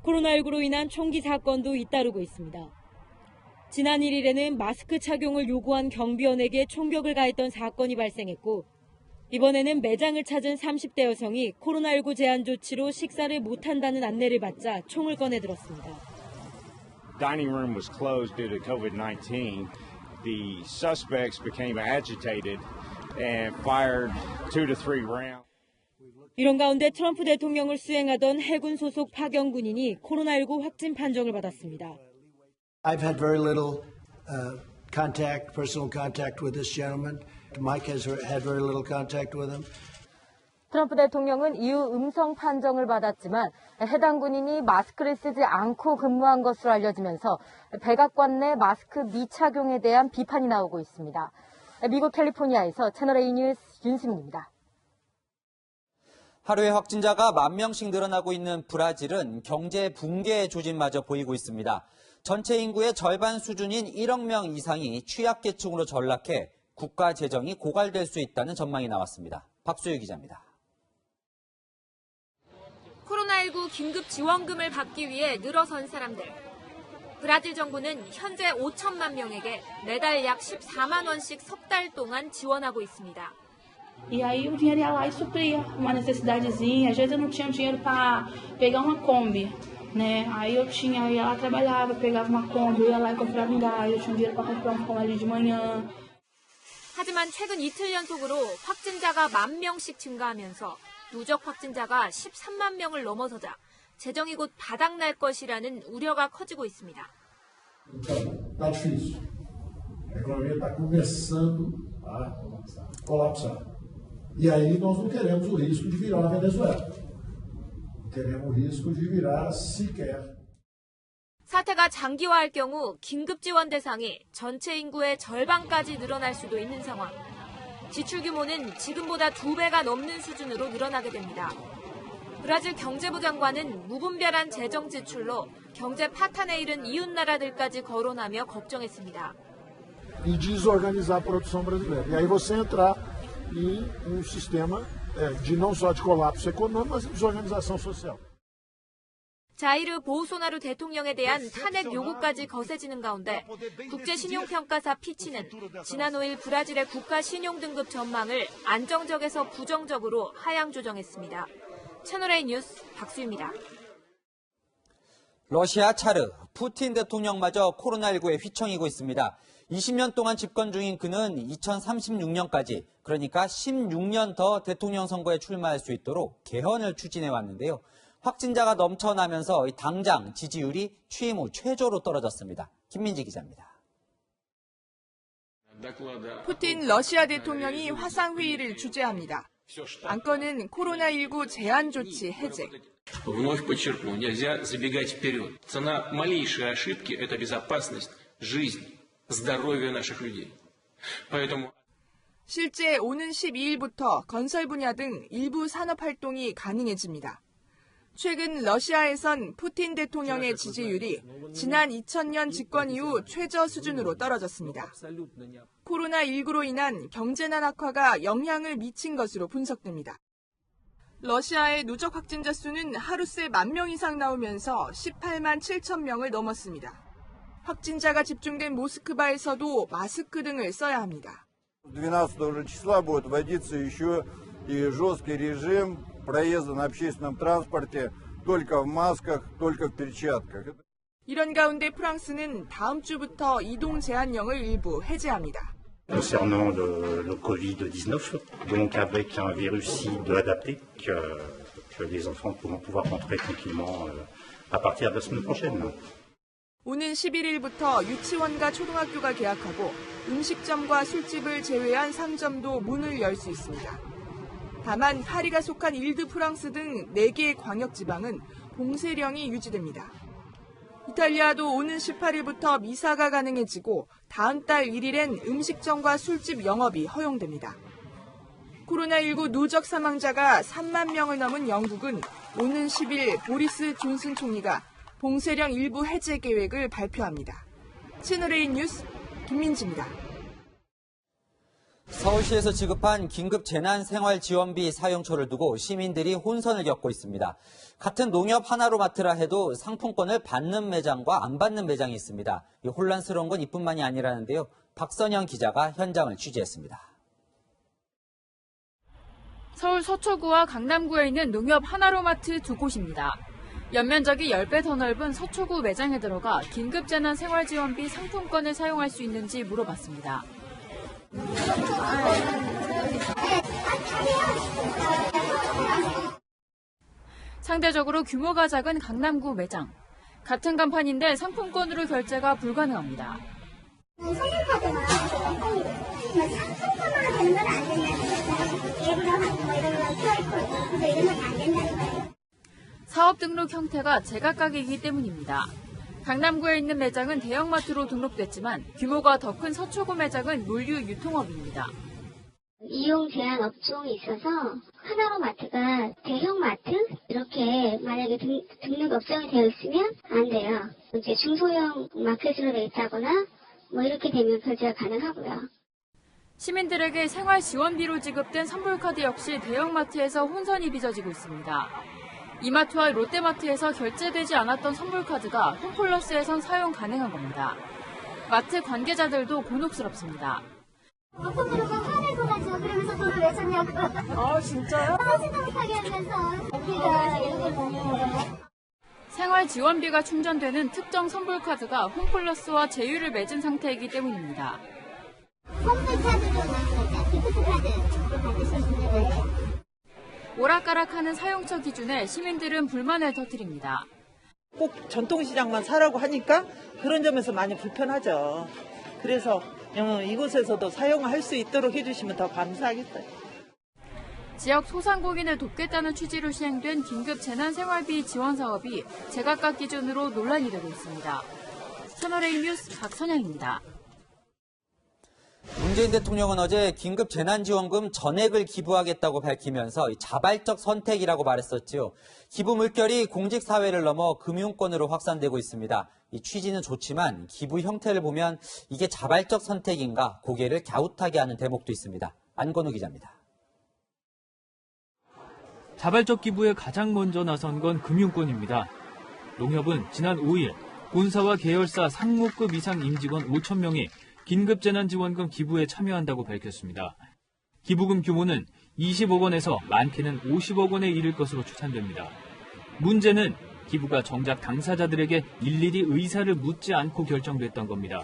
코로나19로 인한 총기 사건도 잇따르고 있습니다. 지난 1일에는 마스크 착용을 요구한 경비원에게 총격을 가했던 사건이 발생했고 이번에는 매장을 찾은 30대 여성이 코로나19 제한 조치로 식사를 못한다는 안내를 받자 총을 꺼내 들었습니다. Dining room was closed due to COVID-19. The suspects became agitated and fired 2 to 3 rounds. 이런 가운데 트럼프 대통령을 수행하던 해군 소속 파견 군인이 코로나19 확진 판정을 받았습니다. I've had very little personal contact with this gentleman. Mike has had very little contact with him. 트럼프 대통령은 이후 음성 판정을 받았지만 해당 군인이 마스크를 쓰지 않고 근무한 것으로 알려지면서 백악관 내 마스크 미착용에 대한 비판이 나오고 있습니다. 미국 캘리포니아에서 채널A 뉴스 윤수민입니다. 하루에 확진자가 10,000명씩 늘어나고 있는 브라질은 경제 붕괴의 조짐마저 보이고 있습니다. 전체 인구의 절반 수준인 1억 명 이상이 취약계층으로 전락해 국가 재정이 고갈될 수 있다는 전망이 나왔습니다. 박수유 기자입니다. 코로나19 긴급 지원금을 받기 위해 늘어선 사람들. 브라질 정부는 현재 5천만 명에게 매달 약 14만 원씩 석 달 동안 지원하고 있습니다. E aí o dinheiro ia lá e supria uma necessidadezinha. Às vezes eu não tinha dinheiro para pegar uma Kombi, né? Aí eu ia lá, trabalhava, pegava uma Kombi, eu ia lá e comprava um gás, eu tinha dinheiro para comprar um pão ali de manhã. 하지만 최근 이틀 연속으로 확진자가 10,000명씩 증가하면서 누적 확진자가 13만 명을 넘어서자 재정이 곧 바닥날 것이라는 우려가 커지고 있습니다. Está difícil. A economia está começando a colapsar. E aí nós não queremos o risco de virar a Venezuela. Queremos o risco de virar sequer. 사태가 장기화할 경우 긴급 지원 대상이 전체 인구의 절반까지 늘어날 수도 있는 상황. 지출 규모는 지금보다 2배가 넘는 수준으로 늘어나게 됩니다. 브라질 경제부 장관은 무분별한 재정 지출로 경제 파탄에 이른 이웃 나라들까지 거론하며 걱정했습니다. E desorganizar a produção brasileira. E aí você entrar em sistema de não só de colapso econômico, mas de desorganização social. 자이르 보우소나루 대통령에 대한 탄핵 요구까지 거세지는 가운데 국제신용평가사 피치는 지난 5일 브라질의 국가 신용등급 전망을 안정적에서 부정적으로 하향 조정했습니다. 채널A 뉴스 박수입니다. 러시아 차르, 푸틴 대통령마저 코로나19에 휘청이고 있습니다. 20년 동안 집권 중인 그는 2036년까지, 그러니까 16년 더 대통령 선거에 출마할 수 있도록 개헌을 추진해 왔는데요. 확진자가 넘쳐나면서 당장 지지율이 취임 후 최저로 떨어졌습니다. 김민지 기자입니다. 푸틴 러시아 대통령이 화상회의를 주재합니다. 안건은 코로나19 제한 조치 해제. Вновь подчеркну, нельзя забегать вперед. Цена малейшей ошибки – это безопасность, жизнь, здоровье наших людей. Поэтому 실제 오는 12일부터 건설 분야 등 일부 산업 활동이 가능해집니다. 최근 러시아에선 푸틴 대통령의 지지율이 지난 2000년 집권 이후 최저 수준으로 떨어졌습니다. 코로나19로 인한 경제난 악화가 영향을 미친 것으로 분석됩니다. 러시아의 누적 확진자 수는 하루 새 10,000명 이상 나오면서 18만 7천 명을 넘었습니다. 확진자가 집중된 모스크바에서도 마스크 등을 써야 합니다. 12 числа будет вводиться еще и жесткий режим проезда на общественном транспорте только в масках, только в перчатках. 이런 가운데 프랑스는 다음 주부터 이동 제한령을 일부 해제합니다. Concernant le Covid-19, donc avec un virus si adapté que les enfants pourront pouvoir rentrer tranquillement à partir de la semaine prochaine. 오는 11일부터 유치원과 초등학교가 개학하고 음식점과 술집을 제외한 상점도 문을 열 수 있습니다. 다만 파리가 속한 일드 프랑스 등 4개의 광역지방은 봉쇄령이 유지됩니다. 이탈리아도 오는 18일부터 미사가 가능해지고 다음 달 1일엔 음식점과 술집 영업이 허용됩니다. 코로나19 누적 사망자가 3만 명을 넘은 영국은 오는 10일 보리스 존슨 총리가 봉쇄령 일부 해제 계획을 발표합니다. 채널A 뉴스 김민지입니다. 서울시에서 지급한 긴급 재난생활지원비 사용처를 두고 시민들이 혼선을 겪고 있습니다. 같은 농협 하나로마트라 해도 상품권을 받는 매장과 안 받는 매장이 있습니다. 이 혼란스러운 건 이뿐만이 아니라는데요. 박선영 기자가 현장을 취재했습니다. 서울 서초구와 강남구에 있는 농협 하나로마트 두 곳입니다. 연면적이 10배 더 넓은 서초구 매장에 들어가 긴급 재난생활지원비 상품권을 사용할 수 있는지 물어봤습니다. 상대적으로 규모가 작은 강남구 매장. 같은 간판인데 상품권으로 결제가 불가능합니다. 선행카드나 상품권으로 되는 건 안 되냐고. 예를 들어서 뭐 이런 거 QR코드 그래서 이러면 안 된다는 거예요. 사업 등록 형태가 제각각이기 때문입니다. 강남구에 있는 매장은 대형마트로 등록됐지만 규모가 더 큰 서초구 매장은 물류 유통업입니다. 이용 제한 업종이 있어서 하나로마트가 대형마트 이렇게 만약에 등록 업종이 되어 있으면 안 돼요. 이제 중소형 마켓으로 되어 있다거나 뭐 이렇게 되면 결제가 가능하고요. 시민들에게 생활 지원비로 지급된 선불카드 역시 대형마트에서 혼선이 빚어지고 있습니다. 이마트와 롯데마트에서 결제되지 않았던 선불카드가 홈플러스에선 사용 가능한 겁니다. 마트 관계자들도 곤혹스럽습니다. 어떤 분은 화내고 가죠. 그러면서 돈을 왜 줬냐고. 아, 진짜요? 하지도 못하게 하면서 우리가 이런 걸 보는 거예요. 생활 지원비가 충전되는 특정 선불카드가 홈플러스와 제휴를 맺은 상태이기 때문입니다. 선불카드로 나옵니다. 기프트카드로 받으신 분들은. 오락가락하는 사용처 기준에 시민들은 불만을 터뜨립니다. 꼭 전통시장만 사라고 하니까 그런 점에서 많이 불편하죠. 그래서 이곳에서도 사용할 수 있도록 해주시면 더 감사하겠어요. 지역 소상공인을 돕겠다는 취지로 시행된 긴급 재난생활비 지원 사업이 제각각 기준으로 논란이 되고 있습니다. 채널A 뉴스 박선영입니다. 문재인 대통령은 어제 긴급 재난지원금 전액을 기부하겠다고 밝히면서 자발적 선택이라고 말했었죠. 기부 물결이 공직사회를 넘어 금융권으로 확산되고 있습니다. 이 취지는 좋지만 기부 형태를 보면 이게 자발적 선택인가 고개를 갸웃하게 하는 대목도 있습니다. 안건우 기자입니다. 자발적 기부에 가장 먼저 나선 건 금융권입니다. 농협은 지난 5일 본사와 계열사 상무급 이상 임직원 5천 명이 긴급재난지원금 기부에 참여한다고 밝혔습니다. 기부금 규모는 20억 원에서 많게는 50억 원에 이를 것으로 추산됩니다. 문제는 기부가 정작 당사자들에게 일일이 의사를 묻지 않고 결정됐던 겁니다.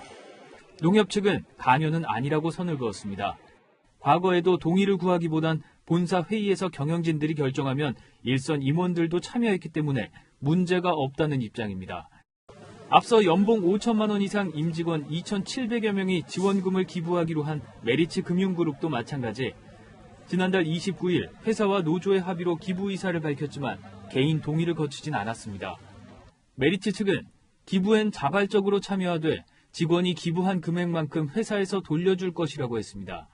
농협 측은 관여는 아니라고 선을 그었습니다. 과거에도 동의를 구하기보단 본사 회의에서 경영진들이 결정하면 일선 임원들도 참여했기 때문에 문제가 없다는 입장입니다. 앞서 연봉 5천만 원 이상 임직원 2,700여 명이 지원금을 기부하기로 한 메리츠 금융그룹도 마찬가지. 지난달 29일 회사와 노조의 합의로 기부 의사를 밝혔지만 개인 동의를 거치진 않았습니다. 메리츠 측은 기부엔 자발적으로 참여하되 직원이 기부한 금액만큼 회사에서 돌려줄 것이라고 했습니다.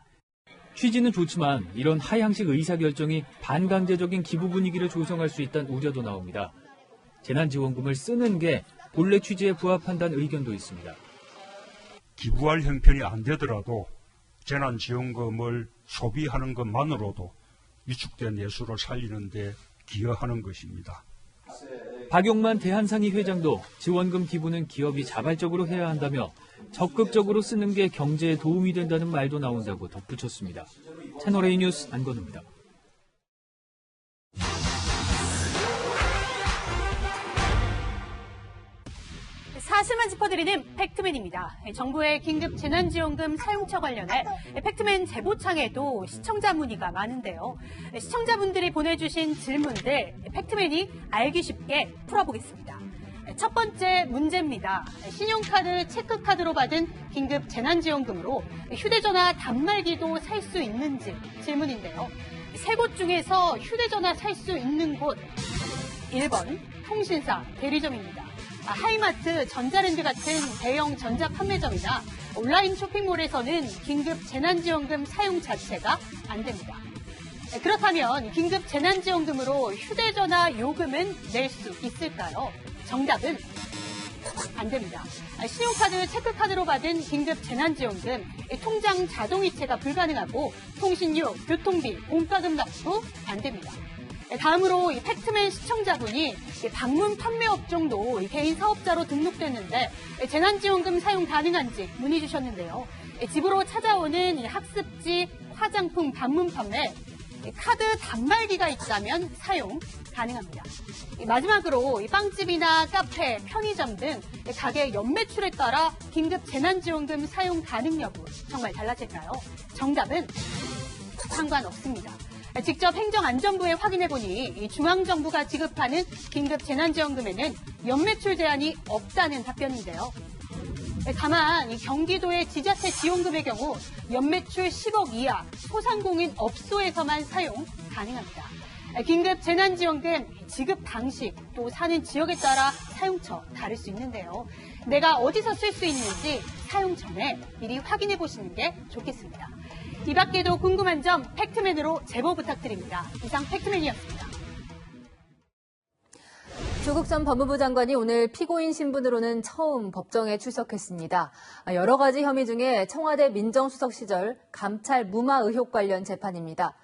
취지는 좋지만 이런 하향식 의사결정이 반강제적인 기부 분위기를 조성할 수 있다는 우려도 나옵니다. 재난지원금을 쓰는 게 본래 취지에 부합한다는 의견도 있습니다. 기부할 형편이 안 되더라도 재난지원금을 소비하는 것만으로도 위축된 예술을 살리는 데 기여하는 것입니다. 박용만 대한상의 회장도 지원금 기부는 기업이 자발적으로 해야 한다며 적극적으로 쓰는 게 경제에 도움이 된다는 말도 나온다고 덧붙였습니다. 채널A 뉴스 안건우입니다. 사실만 짚어드리는 팩트맨입니다. 정부의 긴급 재난지원금 사용처 관련해 팩트맨 제보창에도 시청자 문의가 많은데요. 시청자분들이 보내주신 질문들 팩트맨이 알기 쉽게 풀어보겠습니다. 첫 번째 문제입니다. 신용카드, 체크카드로 받은 긴급 재난지원금으로 휴대전화 단말기도 살 수 있는지 질문인데요. 세 곳 중에서 휴대전화 살 수 있는 곳 1번 통신사 대리점입니다. 하이마트, 전자랜드 같은 대형 전자판매점이나 온라인 쇼핑몰에서는 긴급 재난지원금 사용 자체가 안 됩니다. 그렇다면 긴급 재난지원금으로 휴대전화 요금은 낼 수 있을까요? 정답은 안 됩니다. 신용카드, 체크카드로 받은 긴급 재난지원금, 통장 자동이체가 불가능하고 통신료, 교통비, 공과금 납부 안 됩니다. 다음으로 이 팩트맨 시청자분이 방문 판매 업종도 개인 사업자로 등록됐는데 재난지원금 사용 가능한지 문의 주셨는데요. 집으로 찾아오는 학습지, 화장품, 방문 판매, 카드 단말기가 있다면 사용 가능합니다. 마지막으로 빵집이나 카페, 편의점 등 가게 연매출에 따라 긴급 재난지원금 사용 가능 여부 정말 달라질까요? 정답은 상관없습니다. 직접 행정안전부에 확인해보니 중앙정부가 지급하는 긴급 재난지원금에는 연매출 제한이 없다는 답변인데요. 다만 경기도의 지자체 지원금의 경우 연매출 10억 이하 소상공인 업소에서만 사용 가능합니다. 긴급 재난지원금 지급 방식 또 사는 지역에 따라 사용처 다를 수 있는데요. 내가 어디서 쓸 수 있는지 사용 전에 미리 확인해 보시는 게 좋겠습니다. 이 밖에도 궁금한 점 팩트맨으로 제보 부탁드립니다. 이상 팩트맨이었습니다. 조국 전 법무부 장관이 오늘 피고인 신분으로는 처음 법정에 출석했습니다. 여러 가지 혐의 중에 청와대 민정수석 시절 감찰 무마 의혹 관련 재판입니다.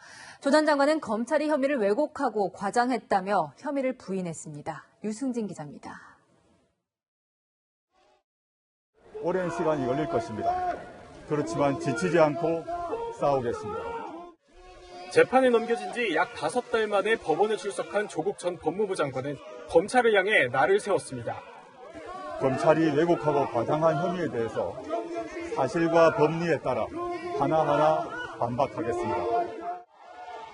조 전 장관은 검찰이 혐의를 왜곡하고 과장했다며 혐의를 부인했습니다. 유승진 기자입니다. 오랜 시간이 걸릴 것입니다. 그렇지만 지치지 않고 싸우겠습니다. 재판에 넘겨진 지 약 5달 만에 법원에 출석한 조국 전 법무부 장관은 검찰을 향해 날을 세웠습니다. 검찰이 왜곡하고 과장한 혐의에 대해서 사실과 법리에 따라 하나하나 반박하겠습니다.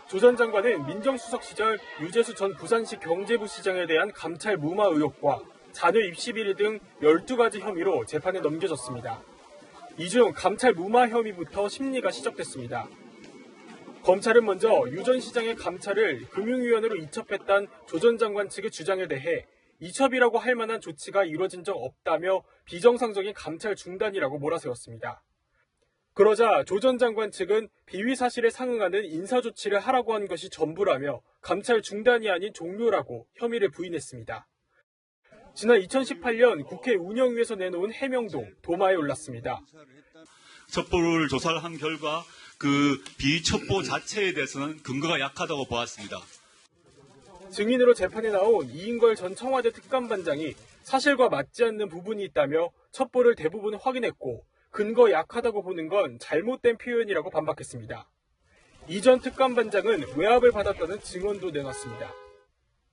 조 전 장관은 민정수석 시절 유재수 전 부산시 경제부 시장에 대한 감찰 무마 의혹과 자녀 입시 비리 등 12가지 혐의로 재판에 넘겨졌습니다. 이 중 감찰 무마 혐의부터 심리가 시작됐습니다. 검찰은 먼저 유 전 시장의 감찰을 금융위원회로 이첩했다는 조 전 장관 측의 주장에 대해 이첩이라고 할 만한 조치가 이루어진 적 없다며 비정상적인 감찰 중단이라고 몰아세웠습니다. 그러자 조 전 장관 측은 비위 사실에 상응하는 인사조치를 하라고 한 것이 전부라며 감찰 중단이 아닌 종료라고 혐의를 부인했습니다. 지난 2018년 국회 운영위에서 내놓은 해명동 도마에 올랐습니다. 첩보를 조사를 한 결과 그 비첩보 자체에 대해서는 근거가 약하다고 보았습니다. 증인으로 재판에 나온 이인걸 전 청와대 특감반장이 사실과 맞지 않는 부분이 있다며 첩보를 대부분 확인했고 근거 약하다고 보는 건 잘못된 표현이라고 반박했습니다. 이 전 특감반장은 외압을 받았다는 증언도 내놨습니다.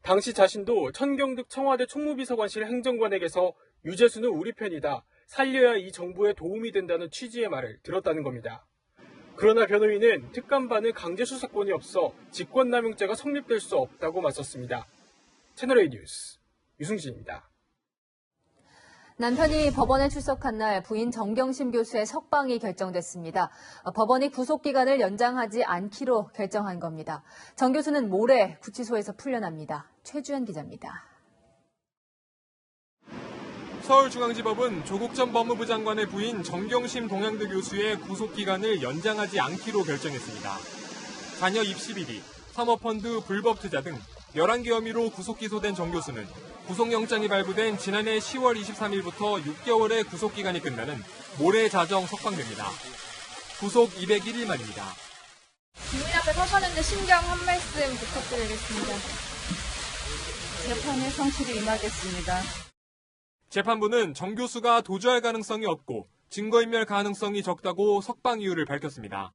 당시 자신도 천경득 청와대 총무비서관실 행정관에게서 유재수는 우리 편이다, 살려야 이 정부에 도움이 된다는 취지의 말을 들었다는 겁니다. 그러나 변호인은 특감반은 강제수사권이 없어 직권남용죄가 성립될 수 없다고 맞섰습니다. 채널A 뉴스 유승진입니다. 남편이 법원에 출석한 날 부인 정경심 교수의 석방이 결정됐습니다. 법원이 구속기간을 연장하지 않기로 결정한 겁니다. 정 교수는 모레 구치소에서 풀려납니다. 최주현 기자입니다. 서울중앙지법은 조국 전 법무부 장관의 부인 정경심 동양대 교수의 구속기간을 연장하지 않기로 결정했습니다. 자녀 입시비리, 사모펀드 불법 투자 등 11개 혐의로 구속 기소된 정 교수는 구속영장이 발부된 지난해 10월 23일부터 6개월의 구속기간이 끝나는 모레 자정 석방됩니다. 구속 201일 만입니다. 주민 앞에 서서는데 심경 한 말씀 부탁드리겠습니다. 재판에 성실히 임하겠습니다. 재판부는 정 교수가 도주할 가능성이 없고 증거인멸 가능성이 적다고 석방 이유를 밝혔습니다.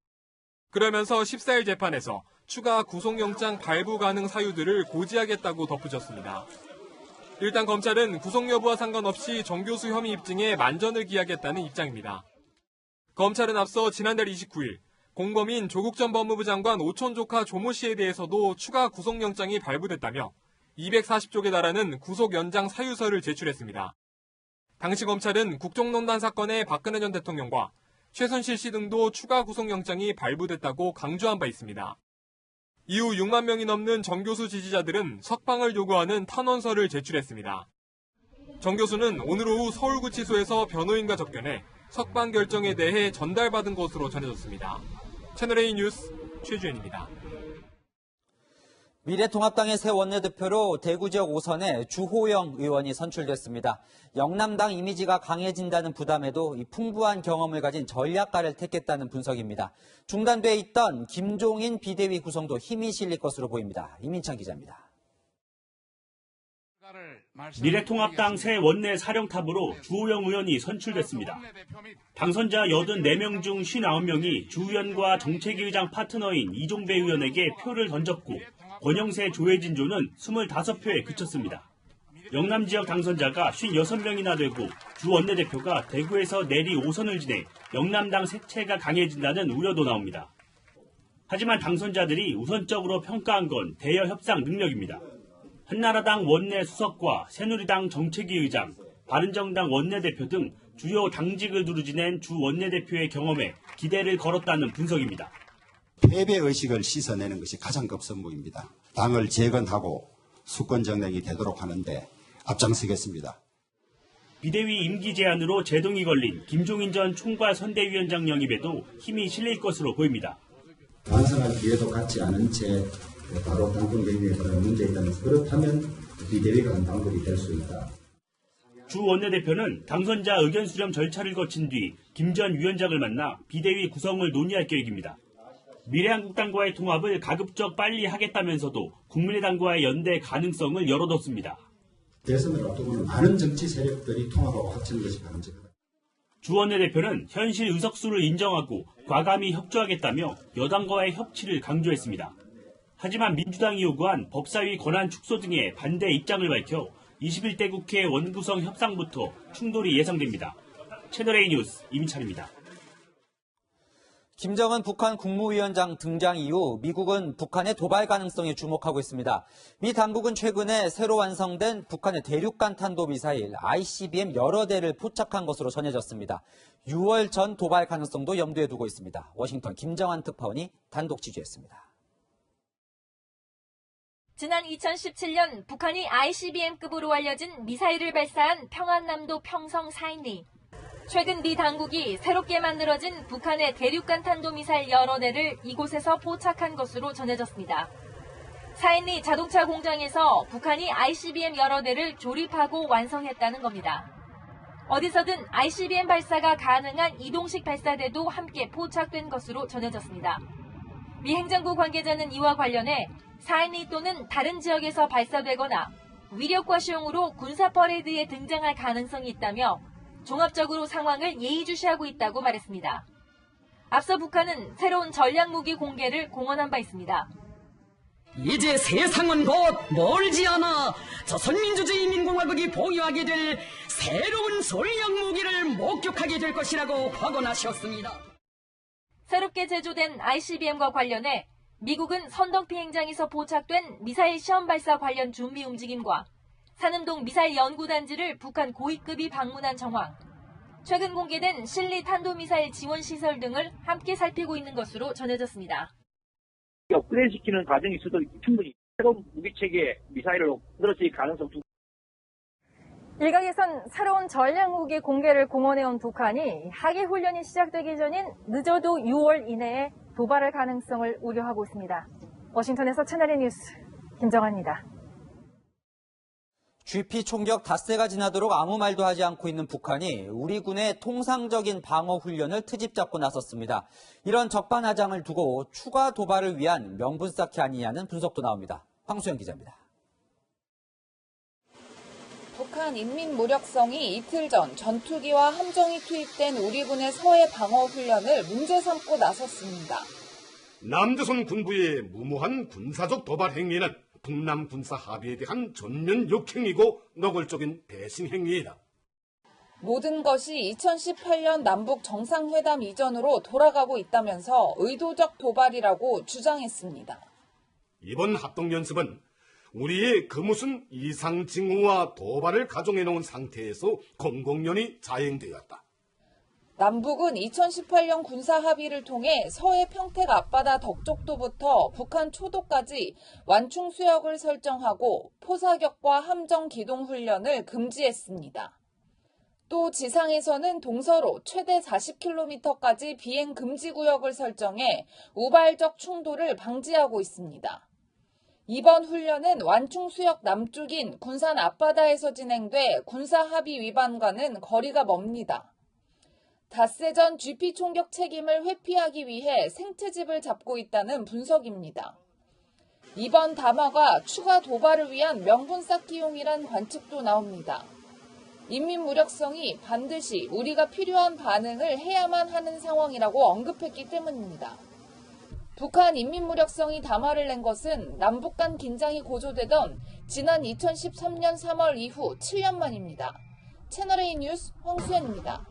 그러면서 14일 재판에서 추가 구속영장 발부 가능 사유들을 고지하겠다고 덧붙였습니다. 일단 검찰은 구속 여부와 상관없이 정 교수 혐의 입증에 만전을 기하겠다는 입장입니다. 검찰은 앞서 지난달 29일 공범인 조국 전 법무부 장관 오촌 조카 조모 씨에 대해서도 추가 구속영장이 발부됐다며 240쪽에 달하는 구속 연장 사유서를 제출했습니다. 당시 검찰은 국정농단 사건의 박근혜 전 대통령과 최순실 씨 등도 추가 구속영장이 발부됐다고 강조한 바 있습니다. 이후 6만 명이 넘는 정 교수 지지자들은 석방을 요구하는 탄원서를 제출했습니다. 정 교수는 오늘 오후 서울구치소에서 변호인과 접견해 석방 결정에 대해 전달받은 것으로 전해졌습니다. 채널A 뉴스 최주현입니다. 미래통합당의 새 원내대표로 대구 지역 5선에 주호영 의원이 선출됐습니다. 영남당 이미지가 강해진다는 부담에도 이 풍부한 경험을 가진 전략가를 택했다는 분석입니다. 중단돼 있던 김종인 비대위 구성도 힘이 실릴 것으로 보입니다. 이민찬 기자입니다. 미래통합당 새 원내 사령탑으로 주호영 의원이 선출됐습니다. 당선자 84명 중 59명이 주 의원과 정책위 의장 파트너인 이종배 의원에게 표를 던졌고 권영세 조혜진 조는 25표에 그쳤습니다. 영남 지역 당선자가 56명이나 되고 주 원내대표가 대구에서 내리 5선을 지내 영남당 색채가 강해진다는 우려도 나옵니다. 하지만 당선자들이 우선적으로 평가한 건 대여 협상 능력입니다. 한나라당 원내 수석과 새누리당 정책위 의장, 바른정당 원내대표 등 주요 당직을 두루 지낸 주 원내대표의 경험에 기대를 걸었다는 분석입니다. 패배의식을 씻어내는 것이 가장 급선무입니다. 당을 재건하고 수권 정당이 되도록 하는데 앞장서겠습니다. 비대위 임기 제한으로 제동이 걸린 김종인 전 총괄 선대위원장 영입에도 힘이 실릴 것으로 보입니다. 완성할 기회도 갖지 않은 채 바로 당권 경쟁에 관한 문제에 있다면서 그렇다면 비대위가 한 방법이 될 수 있다. 주 원내대표는 당선자 의견 수렴 절차를 거친 뒤 김 전 위원장을 만나 비대위 구성을 논의할 계획입니다. 미래한국당과의 통합을 가급적 빨리 하겠다면서도 국민의당과의 연대 가능성을 열어뒀습니다. 대선을 앞두고는 많은 정치 세력들이 통합하고 합치는 것이 바람직하다. 주 원내대표는 현실 의석수를 인정하고 과감히 협조하겠다며 여당과의 협치를 강조했습니다. 하지만 민주당이 요구한 법사위 권한 축소 등의 반대 입장을 밝혀 21대 국회 원구성 협상부터 충돌이 예상됩니다. 채널A 뉴스 이민찬입니다. 김정은 북한 국무위원장 등장 이후 미국은 북한의 도발 가능성에 주목하고 있습니다. 미 당국은 최근에 새로 완성된 북한의 대륙간 탄도미사일 ICBM 여러 대를 포착한 것으로 전해졌습니다. 6월 전 도발 가능성도 염두에 두고 있습니다. 워싱턴 김정환 특파원이 단독 취재했습니다. 지난 2017년 북한이 ICBM급으로 알려진 미사일을 발사한 평안남도 평성 사인리. 최근 미 당국이 새롭게 만들어진 북한의 대륙간 탄도미사일 여러 대를 이곳에서 포착한 것으로 전해졌습니다. 사인리 자동차 공장에서 북한이 ICBM 여러 대를 조립하고 완성했다는 겁니다. 어디서든 ICBM 발사가 가능한 이동식 발사대도 함께 포착된 것으로 전해졌습니다. 미 행정부 관계자는 이와 관련해 사인리 또는 다른 지역에서 발사되거나 위력과시용으로 군사 퍼레이드에 등장할 가능성이 있다며 종합적으로 상황을 예의주시하고 있다고 말했습니다. 앞서 북한은 새로운 전략무기 공개를 공언한 바 있습니다. 이제 세상은 곧 멀지 않아 조선민주주의인민공화국이 보유하게 될 새로운 전략무기를 목격하게 될 것이라고 확언하셨습니다. 새롭게 제조된 ICBM과 관련해 미국은 선덕 비행장에서 포착된 미사일 시험 발사 관련 준비 움직임과 산음동 미사일 연구단지를 북한 고위급이 방문한 정황, 최근 공개된 실리 탄도미사일 지원 시설 등을 함께 살피고 있는 것으로 전해졌습니다. 업그레이드시키는 과정이 있어도 충분히 새로운 무기체계 미사일로 늘어질 가능성. 일각에선 새로운 전략무기 공개를 공언해온 북한이 하계훈련이 시작되기 전인 늦어도 6월 이내에 도발할 가능성을 우려하고 있습니다. 워싱턴에서 채널A 뉴스 김정아입니다. GP 총격 닷새가 지나도록 아무 말도 하지 않고 있는 북한이 우리 군의 통상적인 방어 훈련을 트집 잡고 나섰습니다. 이런 적반하장을 두고 추가 도발을 위한 명분 쌓기 아니냐는 분석도 나옵니다. 황수영 기자입니다. 북한 인민무력성이 이틀 전 전투기와 함정이 투입된 우리 군의 서해 방어 훈련을 문제 삼고 나섰습니다. 남조선 군부의 무모한 군사적 도발 행위는 북남 군사 합의에 대한 전면 역행이고 노골적인 배신 행위이다. 모든 것이 2018년 남북 정상회담 이전으로 돌아가고 있다면서 의도적 도발이라고 주장했습니다. 이번 합동연습은 우리의 그 무슨 이상 징후와 도발을 가정해놓은 상태에서 공공연히 자행되었다. 남북은 2018년 군사 합의를 통해 서해 평택 앞바다 덕족도부터 북한 초도까지 완충 수역을 설정하고 포사격과 함정 기동 훈련을 금지했습니다. 또 지상에서는 동서로 최대 40km까지 비행 금지 구역을 설정해 우발적 충돌을 방지하고 있습니다. 이번 훈련은 완충 수역 남쪽인 군산 앞바다에서 진행돼 군사 합의 위반과는 거리가 멉니다. 닷새 전 GP 총격 책임을 회피하기 위해 생트집을 잡고 있다는 분석입니다. 이번 담화가 추가 도발을 위한 명분 쌓기용이란 관측도 나옵니다. 인민무력성이 반드시 우리가 필요한 반응을 해야만 하는 상황이라고 언급했기 때문입니다. 북한 인민무력성이 담화를 낸 것은 남북 간 긴장이 고조되던 지난 2013년 3월 이후 7년 만입니다. 채널A 뉴스 황수연입니다.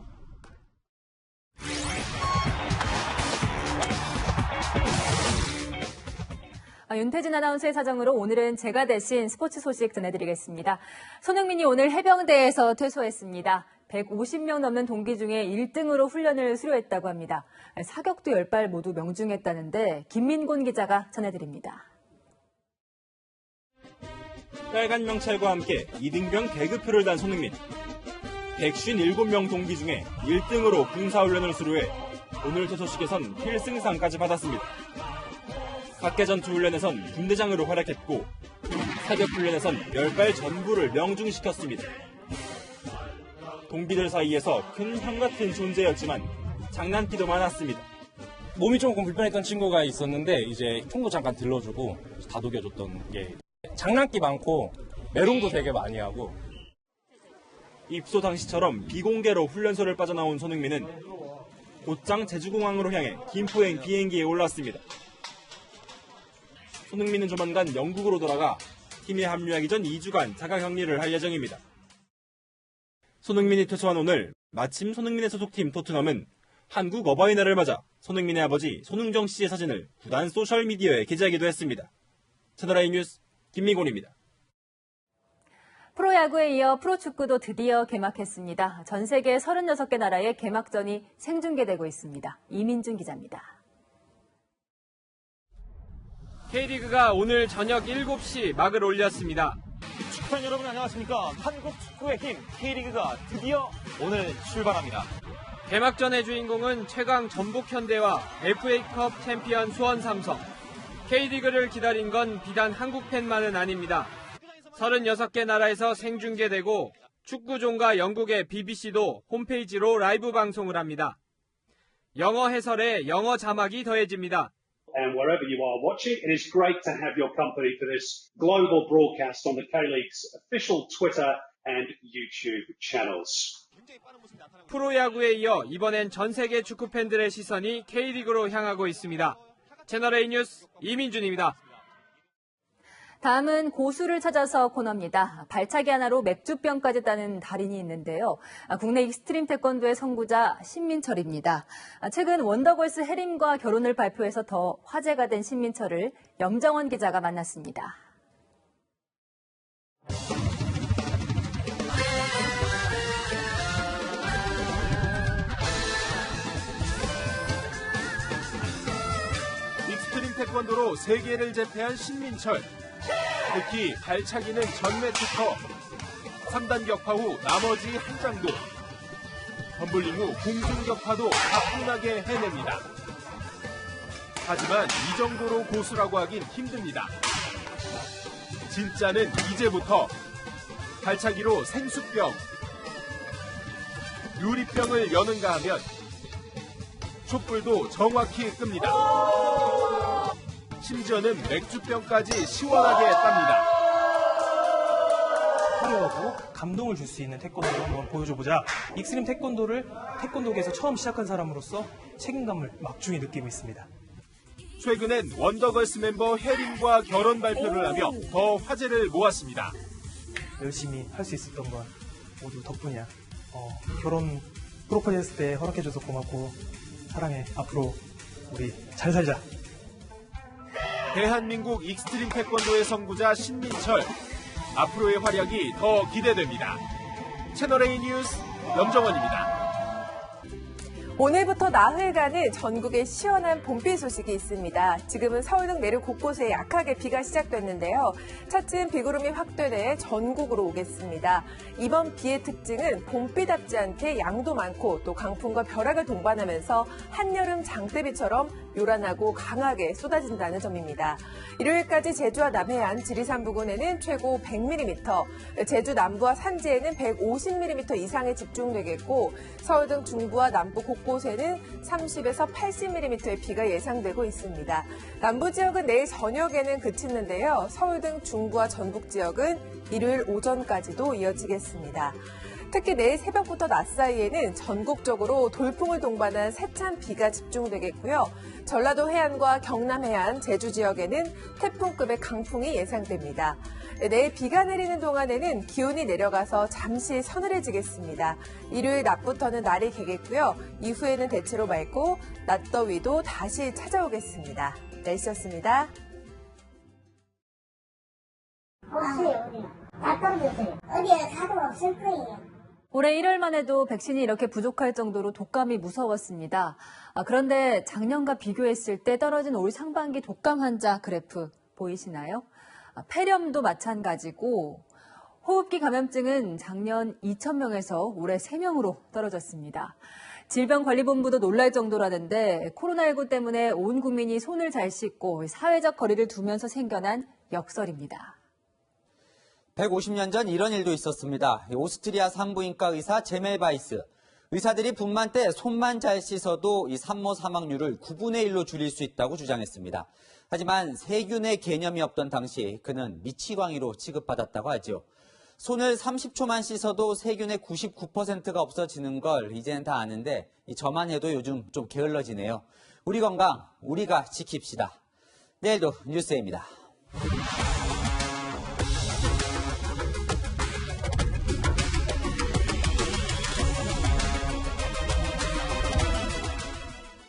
윤태진 아나운서의 사정으로 오늘은 제가 대신 스포츠 소식 전해드리겠습니다. 손흥민이 오늘 해병대에서 퇴소했습니다. 150명 넘는 동기 중에 1등으로 훈련을 수료했다고 합니다. 사격도 10발 모두 명중했다는데 김민곤 기자가 전해드립니다. 빨간 명찰과 함께 2등병 계급표를 단 손흥민. 157명 동기 중에 1등으로 군사훈련을 수료해 오늘 소식에선 필승상까지 받았습니다. 각계 전투훈련에선 분대장으로 활약했고 사격훈련에선 멸발 전부를 명중시켰습니다. 동기들 사이에서 큰 형 같은 존재였지만 장난기도 많았습니다. 몸이 조금 불편했던 친구가 있었는데 이제 총도 잠깐 들러주고 다독여줬던 게 장난기 많고 메롱도 되게 많이 하고. 입소 당시처럼 비공개로 훈련소를 빠져나온 손흥민은 곧장 제주공항으로 향해 김포행 비행기에 올랐습니다. 손흥민은 조만간 영국으로 돌아가 팀에 합류하기 전 2주간 자가격리를 할 예정입니다. 손흥민이 퇴소한 오늘 마침 손흥민의 소속팀 토트넘은 한국 어버이날을 맞아 손흥민의 아버지 손흥정 씨의 사진을 구단 소셜미디어에 게재하기도 했습니다. 채널A 뉴스 김민곤입니다. 프로야구에 이어 프로축구도 드디어 개막했습니다. 전 세계 36개 나라의 개막전이 생중계되고 있습니다. 이민준 기자입니다. K리그가 오늘 저녁 7시 막을 올렸습니다. 축구팬 여러분 안녕하십니까. 한국 축구의 힘 K리그가 드디어 오늘 출발합니다. 개막전의 주인공은 최강 전북현대와 FA컵 챔피언 수원삼성. K리그를 기다린 건 비단 한국 팬만은 아닙니다. 36개 나라에서 생중계되고 축구종과 영국의 BBC도 홈페이지로 라이브 방송을 합니다. 영어 해설에 영어 자막이 더해집니다. And wherever you are watching, it is great to have your company for this global broadcast on the K-League's official Twitter and YouTube channels. 프로야구에 이어 이번엔 전 세계 축구 팬들의 시선이 K리그로 향하고 있습니다. 채널A 뉴스 이민준입니다. 다음은 고수를 찾아서 코너입니다. 발차기 하나로 맥주병까지 따는 달인이 있는데요. 국내 익스트림 태권도의 선구자 신민철입니다. 최근 원더걸스 해림과 결혼을 발표해서 더 화제가 된 신민철을 염정원 기자가 만났습니다. 익스트림 태권도로 세계를 제패한 신민철. 특히 발차기는 전매 특허, 3단 격파 후 나머지 한 장도, 덤블링 후 공중 격파도 가뿐하게 해냅니다. 하지만 이 정도로 고수라고 하긴 힘듭니다. 진짜는 이제부터 발차기로 생수병, 유리병을 여는가 하면 촛불도 정확히 끕니다. 심지어는 맥주병까지 시원하게 땁니다. 화려하고 감동을 줄 수 있는 태권도를 한번 보여줘보자. 익스트림 태권도를 태권도계에서 처음 시작한 사람으로서 책임감을 막중히 느끼고 있습니다. 최근엔 원더걸스 멤버 해림과 결혼 발표를 하며 더 화제를 모았습니다. 열심히 할 수 있었던 건 모두 덕분이야. 결혼 프로포즈 했을 때 허락해줘서 고맙고 사랑해. 앞으로 우리 잘 살자. 대한민국 익스트림 태권도의 선구자 신민철. 앞으로의 활약이 더 기대됩니다. 채널A 뉴스 염정원입니다. 오늘부터 나흘간은 전국에 시원한 봄비 소식이 있습니다. 지금은 서울 등 내륙 곳곳에 약하게 비가 시작됐는데요. 차츰 비구름이 확대돼 전국으로 오겠습니다. 이번 비의 특징은 봄비답지 않게 양도 많고 또 강풍과 벼락을 동반하면서 한여름 장대비처럼 요란하고 강하게 쏟아진다는 점입니다. 일요일까지 제주와 남해안, 지리산 부근에는 최고 100mm, 제주 남부와 산지에는 150mm 이상에 집중되겠고 서울 등 중부와 남부 곳곳에는 30에서 80mm의 비가 예상되고 있습니다. 남부 지역은 내일 저녁에는 그치는데요. 서울 등 중부와 전북 지역은 일요일 오전까지도 이어지겠습니다. 특히 내일 새벽부터 낮 사이에는 전국적으로 돌풍을 동반한 세찬 비가 집중되겠고요. 전라도 해안과 경남 해안, 제주 지역에는 태풍급의 강풍이 예상됩니다. 내일 비가 내리는 동안에는 기온이 내려가서 잠시 서늘해지겠습니다. 일요일 낮부터는 날이 개겠고요. 이후에는 대체로 맑고 낮더위도 다시 찾아오겠습니다. 날씨였습니다. 없어요. 다 떨어졌어요. 어디에 가도 없을 거예요. 올해 1월만 해도 백신이 이렇게 부족할 정도로 독감이 무서웠습니다. 그런데 작년과 비교했을 때 떨어진 올 상반기 독감 환자 그래프 보이시나요? 폐렴도 마찬가지고 호흡기 감염증은 작년 2,000명에서 올해 3명으로 떨어졌습니다. 질병관리본부도 놀랄 정도라는데 코로나19 때문에 온 국민이 손을 잘 씻고 사회적 거리를 두면서 생겨난 역설입니다. 150년 전 이런 일도 있었습니다. 오스트리아 산부인과 의사 제멜 바이스. 의사들이 분만 때 손만 잘 씻어도 이 산모 사망률을 9분의 1로 줄일 수 있다고 주장했습니다. 하지만 세균의 개념이 없던 당시 그는 미치광이로 취급받았다고 하죠. 손을 30초만 씻어도 세균의 99%가 없어지는 걸 이제는 다 아는데 저만 해도 요즘 좀 게을러지네요. 우리 건강 우리가 지킵시다. 내일도 뉴스입니다.